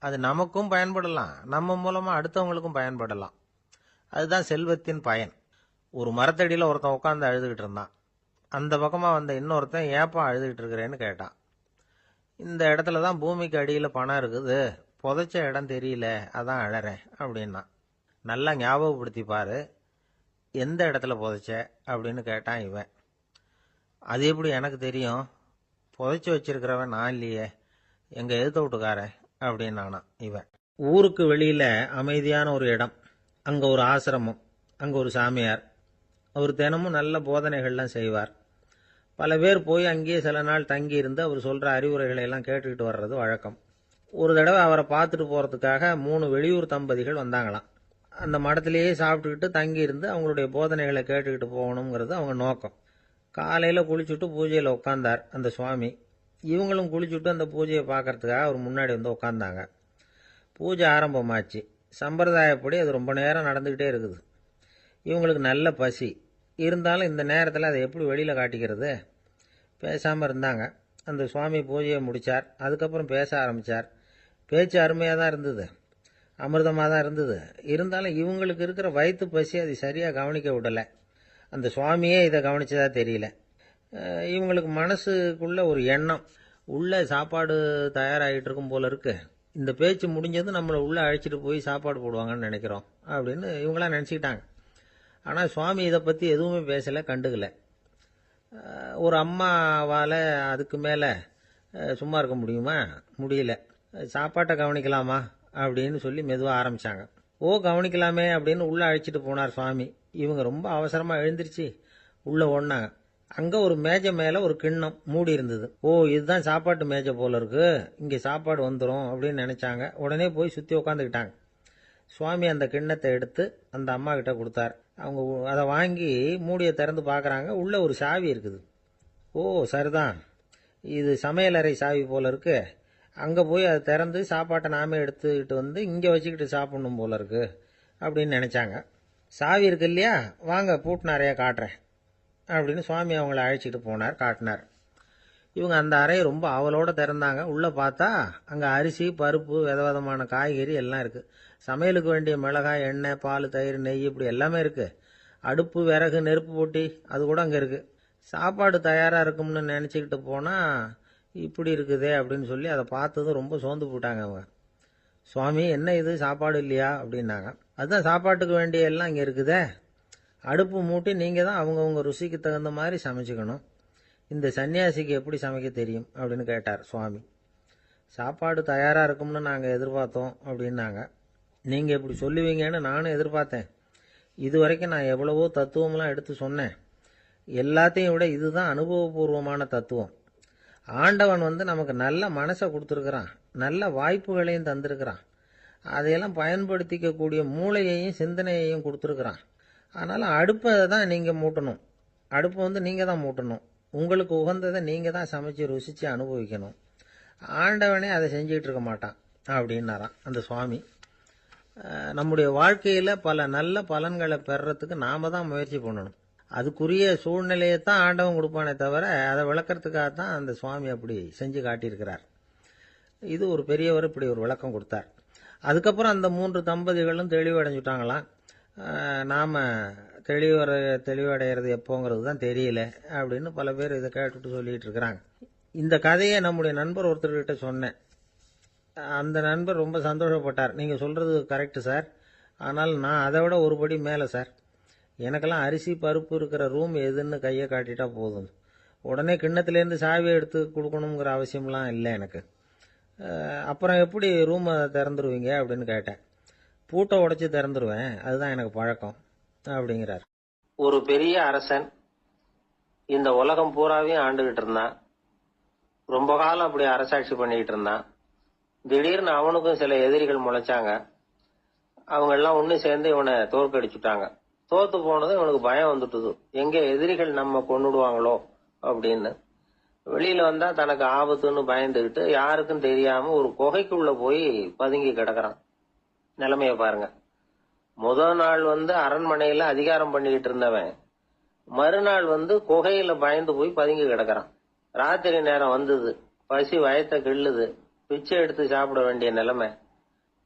அது நமக்கும் பயன்படலாம், நம்ம மூலமா அடுத்தவங்களுக்கும் பயன்படலாம். அதுதான் செல்வத்தின் பயன். ஒரு மரத்தடியில் ஒருத்தன் உட்காந்து அழுதுகிட்டு இருந்தான். அந்த பக்கமா வந்த இன்னொருத்தன் ஏப்பா அழுதுகிட்டு இருக்கிறேன்னு கேட்டான். இந்த இடத்துல தான் பூமிக்கு அடியில் பணம் இருக்குது, புதைச்ச இடம் தெரியல, அதான் அழறேன் அப்படின்னா. நல்லா ஞாபகப்படுத்தி பாரு, எந்த இடத்துல புதைச்ச அப்படின்னு கேட்டான் இவன். அது எப்படி எனக்கு தெரியும், புதைச்சி வச்சிருக்கிறவன் நான் இல்லையே, எங்க எதிர்த்த வீட்டுக்காரன் அப்படின்னானா இவன். ஊருக்கு வெளியில அமைதியான ஒரு இடம், அங்க ஒரு ஆசிரமம், அங்க ஒரு சாமியார். அவர் தினமும் நல்ல போதனைகள்லாம் செய்வார். பல பேர் போய் அங்கேயே சில நாள் தங்கி இருந்து அவர் சொல்ற அறிவுரைகளை எல்லாம் கேட்டுக்கிட்டு வர்றது வழக்கம். ஒரு தடவை அவரை பார்த்துட்டு போறதுக்காக 3 வெளியூர் தம்பதிகள் வந்தாங்களாம். அந்த மடத்திலேயே சாப்பிட்டுக்கிட்டு தங்கி இருந்து அவங்களுடைய போதனைகளை கேட்டுக்கிட்டு போகணுங்கிறது அவங்க நோக்கம். காலையில் குளிச்சுட்டு பூஜையில் உட்காந்தார் அந்த சுவாமி. இவங்களும் குளிச்சுட்டு அந்த பூஜையை பார்க்கறதுக்காக அவர் முன்னாடி வந்து உட்காந்தாங்க. பூஜை ஆரம்பமாச்சு. சம்பிரதாயப்படி அது ரொம்ப நேரம் நடந்துக்கிட்டே இருக்குது. இவங்களுக்கு நல்ல பசி இருந்தாலும் இந்த நேரத்தில் அதை எப்படி வெளியில் காட்டிக்கிறது? பேசாமல் இருந்தாங்க. அந்த சுவாமி பூஜையை முடித்தார். அதுக்கப்புறம் பேச ஆரம்பித்தார். பேச்சு அருமையாக தான் இருந்தது, அமிர்தமாக தான் இருந்தது. இருந்தாலும் இவங்களுக்கு இருக்கிற வயிற்று பசி அது சரியாக கவனிக்க விடலை. அந்த சுவாமியே இதை கவனிச்சதா தெரியல. இவங்களுக்கு மனசுக்குள்ள ஒரு எண்ணம், உள்ள சாப்பாடு தயாராகிட்டு இருக்கும் போல இருக்கு, இந்த பேச்சு முடிஞ்சது நம்மளை உள்ள அழைச்சிட்டு போய் சாப்பாடு போடுவாங்கன்னு நினைக்கிறோம் அப்படின்னு இவங்களாம் நினச்சிக்கிட்டாங்க. ஆனால் சுவாமி இதை பற்றி எதுவுமே பேசலை, கண்டுக்கல. ஒரு அம்மாவால் அதுக்கு மேலே சும்மா இருக்க முடியுமா? முடியல. சாப்பாட்டை கவனிக்கலாமா அப்படின்னு சொல்லி மெதுவாக ஆரம்பித்தாங்க. ஓ கவனிக்கலாமே அப்படின்னு உள்ளே அழைச்சிட்டு போனார் சுவாமி. இவங்க ரொம்ப அவசரமாக எழுந்திருச்சு உள்ளே ஓடினாங்க. அங்கே ஒரு மேஜை மேலே ஒரு கிண்ணம் மூடி இருந்தது. ஓ இதுதான் சாப்பாட்டு மேஜை போல இருக்கு, இங்கே சாப்பாடு வந்துடும் அப்படின்னு நினச்சாங்க. உடனே போய் சுற்றி உட்காந்துக்கிட்டாங்க. சுவாமி அந்த கிண்ணத்தை எடுத்து அந்த அம்மா கிட்ட கொடுத்தார். அவங்க அதை வாங்கி மூடியை திறந்து பார்க்குறாங்க. உள்ளே ஒரு சாவி இருக்குது. ஓ சரிதான், இது சமையலறை சாவி போல இருக்கு, அங்கே போய் அதை திறந்து சாப்பாட்டை நாமே எடுத்துக்கிட்டு வந்து இங்கே வச்சுக்கிட்டு சாப்பிடணும் போல இருக்கு அப்படின்னு நினச்சாங்க. சாவி இருக்கு இல்லையா, வாங்க பூட்டு நிறையா காட்டுறேன் அப்படின்னு சுவாமி அவங்கள அழைச்சிட்டு போனார், காட்டினார். இவங்க அந்த அறையை ரொம்ப ஆவலோடு திறந்தாங்க. உள்ளே பார்த்தா அங்கே அரிசி, பருப்பு, விதவிதமான காய்கறி எல்லாம் இருக்குது. சமையலுக்கு வேண்டிய மிளகாய், எண்ணெய், பால், தயிர், நெய் இப்படி எல்லாமே இருக்குது. அடுப்பு, விறகு, நெருப்பு போட்டி அது கூட அங்கே இருக்குது. சாப்பாடு தயாராக இருக்கும்னு நினச்சிக்கிட்டு போனால் இப்படி இருக்குதே அப்படின்னு சொல்லி அதை பார்த்ததும் ரொம்ப சோர்ந்து போட்டாங்க அவங்க. சுவாமி என்ன இது சாப்பாடு இல்லையா அப்படின்னாங்க. அதுதான் சாப்பாட்டுக்கு வேண்டிய எல்லாம் இங்கே இருக்குதே, அடுப்பு மூட்டி நீங்கள் தான் அவங்கவுங்க ருசிக்கு தகுந்த மாதிரி சமைச்சிக்கணும், இந்த சன்னியாசிக்கு எப்படி சமைக்க தெரியும் அப்படின்னு கேட்டார் சுவாமி. சாப்பாடு தயாராக இருக்கும்னு நாங்கள் எதிர்பார்த்தோம் அப்படின்னாங்க. நீங்கள் இப்படி சொல்லுவீங்கன்னு நானும் எதிர்பார்த்தேன். இது வரைக்கும் நான் எவ்வளவோ தத்துவம்லாம் எடுத்து சொன்னேன். எல்லாத்தையும் விட இதுதான் அனுபவபூர்வமான தத்துவம். ஆண்டவன் நமக்கு நல்ல மனசை கொடுத்துருக்கிறான், நல்ல வாய்ப்புகளையும் தந்திருக்கிறான், அதையெல்லாம் பயன்படுத்திக்கக்கூடிய மூளையையும் சிந்தனையையும் கொடுத்துருக்குறான். அதனால் அடுப்பை தான் நீங்கள் மூட்டணும், அடுப்பை நீங்கள் தான் மூட்டணும், உங்களுக்கு உகந்ததை நீங்கள் தான் சமைச்சு ருசித்து அனுபவிக்கணும். ஆண்டவனே அதை செஞ்சுக்கிட்டு இருக்க மாட்டான் அப்படின்னாராம் அந்த சுவாமி. நம்முடைய வாழ்க்கையில் பல நல்ல பலன்களை பெறறதுக்கு நாம் தான் முயற்சி பண்ணணும். அதுக்குரிய சூழ்நிலையை தான் ஆண்டவன் கொடுப்பானே தவிர அதை விளக்கறதுக்காக தான் அந்த சுவாமி அப்படி செஞ்சு காட்டியிருக்கிறார். இது ஒரு பெரியவர் இப்படி ஒரு விளக்கம் கொடுத்தார். அதுக்கப்புறம் அந்த 3 தம்பதிகளும் தெளிவடைஞ்சுட்டாங்களாம். நாம் தெளிவடைகிறது எப்போங்கிறது தான் தெரியல அப்படின்னு பல பேர் இதை கேட்டுட்டு சொல்லிட்டு இருக்கிறாங்க. இந்த கதையை நம்முடைய நண்பர் ஒருத்தர்கிட்ட சொன்னேன். அந்த நண்பர் ரொம்ப சந்தோஷப்பட்டார். நீங்கள் சொல்கிறது கரெக்டு சார், ஆனால் நான் அதை விட ஒரு படி மேலே சார். எனக்கெல்லாம் அரிசி பருப்பு இருக்கிற ரூம் எதுன்னு கையை காட்டிட்டா போதும். உடனே கிண்ணத்துலேருந்து சாவியை எடுத்து கொடுக்கணுங்கிற அவசியம்லாம் இல்லை எனக்கு. அப்புறம் எப்படி ரூமை திறந்துருவீங்க அப்படின்னு கேட்டேன். பூட்டை உடைச்சி திறந்துருவேன், அதுதான் எனக்கு பழக்கம் அப்படிங்கிறார். ஒரு பெரிய அரசன் இந்த உலகம் பூராவையும் ஆண்டுகிட்டு இருந்தான். ரொம்ப காலம் அப்படி அரசாட்சி பண்ணிக்கிட்டு இருந்தான். திடீர்னு அவனுக்கும் சில எதிரிகள் முளைச்சாங்க. அவங்க எல்லாம் ஒண்ணு சேர்ந்து இவனை தோற்கடிச்சுட்டாங்க. தோத்து போனதும் இவனுக்கு பயம் வந்துட்டுது, எங்க எதிரிகள் நம்ம கொன்னுடுவாங்களோ அப்படின்னு. வெளியில வந்தா தனக்கு ஆபத்துன்னு பயந்துகிட்டு யாருக்கும் தெரியாம ஒரு குகைக்குள்ள போய் பதுங்கி கிடக்குறான். நிலைமைய பாருங்க. முதல் நாள் அரண்மனையில அதிகாரம் பண்ணிக்கிட்டு இருந்தவன் மறுநாள் குகையில பயந்து போய் பதுங்கி கிடக்குறான். ராத்திரி நேரம் வந்தது, பசி வயத்தை கிள்ளுது, பிச்சை எடுத்து சாப்பிட வேண்டிய நிலைமை.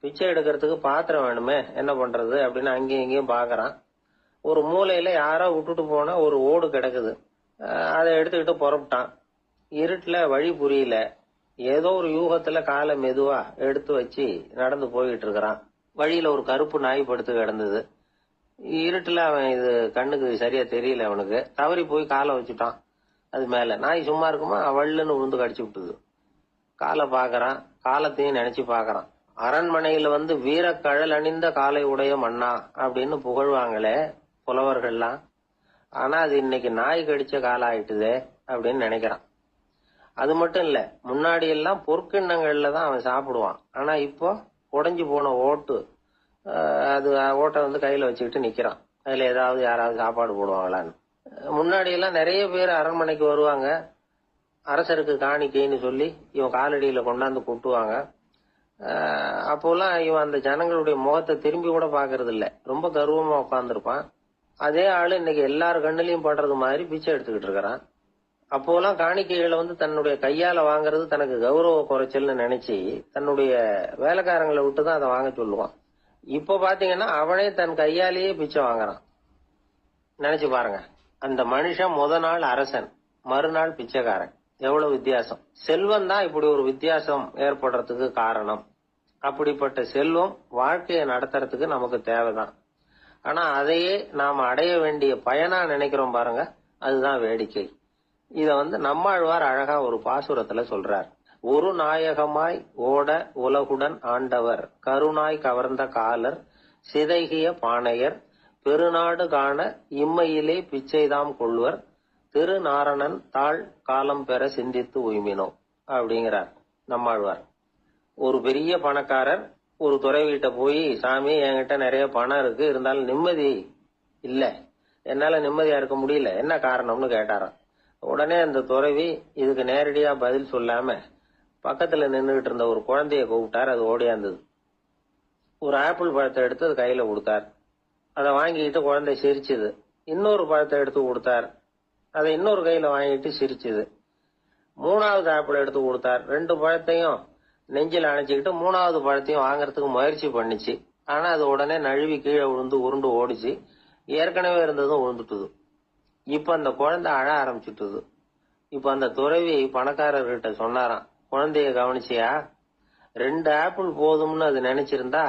பிச்சை எடுக்கிறதுக்கு பாத்திரம் வேணுமே, என்ன பண்றது அப்படின்னு அங்கேயும் இங்கேயும் பாக்குறான். ஒரு மூலையில யாரோ விட்டுட்டு போன ஒரு ஓடு கிடக்குது, அதை எடுத்துக்கிட்டு புறப்பட்டான். இருட்டுல வழி புரியல, ஏதோ ஒரு யூகத்துல காலை மெதுவா எடுத்து வச்சு நடந்து போயிட்டு இருக்கிறான். வழியில ஒரு கருப்பு நாய் படுத்து கிடந்தது. இருட்டுல அவன் இது கண்ணுக்கு சரியா தெரியல, அவனுக்கு தவறி போய் காலை வச்சுட்டான் அது மேல. நாய் சும்மா இருக்குமா, வள்ளுன்னு விழுந்து கடிச்சு விட்டுது. காலை பாக்குறான், காலத்தையும் நினைச்சு பாக்குறான். அரண்மனையில வீரக்கழல் அணிந்த காலை உடைய மன்னா அப்படின்னு புகழ்வாங்களே புலவர்கள்லாம், ஆனா அது இன்னைக்கு நாய் கடிச்ச காலம் ஆயிட்டுதே அப்படின்னு நினைக்கிறான். அது மட்டும் இல்ல, முன்னாடி எல்லாம் பொற்கிண்ணங்கள்ல தான் அவன் சாப்பிடுவான். ஆனா இப்போ உடைஞ்சு போன ஓட்டு, அது ஓட்டை கையில வச்சுக்கிட்டு நிக்கிறான். அதுல ஏதாவது யாராவது சாப்பாடு போடுவாங்களான்னு. முன்னாடி எல்லாம் நிறைய பேர் அரண்மனைக்கு வருவாங்க, அரசருக்கு காணிக்கைன்னு சொல்லி இவன் காலடியில கொண்டாந்து கொட்டுவாங்க. அப்போலாம் இவன் அந்த ஜனங்களுடைய முகத்தை திரும்பி கூட பாக்குறது இல்ல, ரொம்ப கர்வமா உட்காந்துருப்பான். அதே ஆளு இன்னைக்கு எல்லார் கண்ணிலையும் படுறது மாதிரி பிச்சை எடுத்துக்கிட்டு இருக்கிறான். அப்போலாம் காணிக்கைகளை தன்னுடைய கையால வாங்குறது தனக்கு கௌரவ குறைச்சல்னு நினைச்சு தன்னுடைய வேலைக்காரங்களை விட்டுதான் அதை வாங்க சொல்லுவான். இப்ப பாத்தீங்கன்னா அவனே தன் கையாலேயே பிச்சை வாங்குறான். நினைச்சு பாருங்க, அந்த மனுஷன் முத நாள் அரசன், மறுநாள் பிச்சைக்காரன். எவ்வளவு வித்தியாசம். செல்வம் தான் இப்படி ஒரு வித்தியாசம் ஏற்படுறதுக்கு காரணம். அப்படிப்பட்ட செல்வம் வாழ்க்கையை நடத்துறதுக்கு நமக்கு தேவைதான். ஆனா அதையே நாம அடைய வேண்டிய பயனா நினைக்கிறோம் பாருங்க, அதுதான் வேடிக்கை. இத நம்மாழ்வார் அழகா ஒரு பாசுரத்துல சொல்றார். ஒரு நாயகமாய் ஓட உலகுடன் ஆண்டவர், கருணாய் கவர்ந்த காலர், சிதைகிய பானையர், பெருநாடு காண இம்மையிலே பிச்சைதாம் கொள்வர், திருநாரணன் தாழ் காலம் பெற சிந்தித்து உய்மினோ அப்படிங்கிறார் நம்மாழ்வார். ஒரு பெரிய பணக்காரர் ஒரு துறவிகிட்ட போய், சாமி என்கிட்ட நிறைய பணம் இருக்கு, இருந்தாலும் நிம்மதி இல்ல, என்னால நிம்மதியா இருக்க முடியல, என்ன காரணம்னு கேட்டாராம். உடனே அந்த துறவி இதுக்கு நேரடியா பதில் சொல்லாம பக்கத்துல நின்றுகிட்டு இருந்த ஒரு குழந்தைய கூப்பிட்டார். அது ஓடியாந்தது. ஒரு ஆப்பிள் பழத்தை எடுத்து அது கையில கொடுத்தார். அதை வாங்கிக்கிட்டு குழந்தை சிரிச்சுது. இன்னொரு பழத்தை எடுத்து கொடுத்தார், அதை இன்னொரு கையில வாங்கிட்டு சிரிச்சுது. மூணாவது ஆப்பிள் எடுத்து கொடுத்தார். 2 பழத்தையும் நெஞ்சில் அணைச்சிக்கிட்டு 3வது பழத்தையும் வாங்கறதுக்கு முயற்சி பண்ணிச்சு. ஆனா அது உடனே நழுவி கீழே விழுந்து உருண்டு ஓடிச்சு. ஏற்கனவே இருந்ததும் விழுந்துட்டுது. இப்ப அந்த குழந்தை அழ ஆரம்பிச்சுட்டுது. இப்ப அந்த துறவி பணக்காரர்கிட்ட சொன்னாராம், குழந்தைய கவனிச்சியா, 2 ஆப்பிள் போதும்னு அது நினைச்சிருந்தா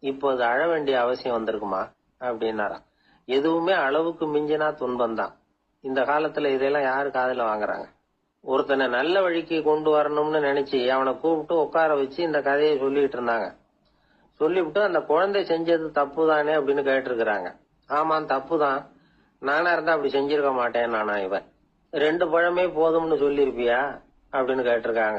இப்போ அது அழ வேண்டிய அவசியம் வந்திருக்குமா அப்படின்னாராம். எதுவுமே அளவுக்கு மிஞ்சினா துன்பம் தான். இந்த காலத்துல இதெல்லாம் யாரு காதுல வாங்குறாங்க? ஒருத்தனை நல்ல வழிக்கு கொண்டு வரணும்னு நினைச்சு அவனை கூப்பிட்டு உட்கார வச்சு இந்த கதையை சொல்லிட்டு இருந்தாங்க. சொல்லிவிட்டு அந்த குழந்தை செஞ்சது தப்பு தானே அப்படின்னு கேட்டிருக்கிறாங்க. ஆமாம், தப்பு தான், நானா இருந்தா அப்படி செஞ்சிருக்க மாட்டேன் நானா. இவன் 2 பழமே போதும்னு சொல்லிருப்பியா அப்படின்னு கேட்டிருக்காங்க.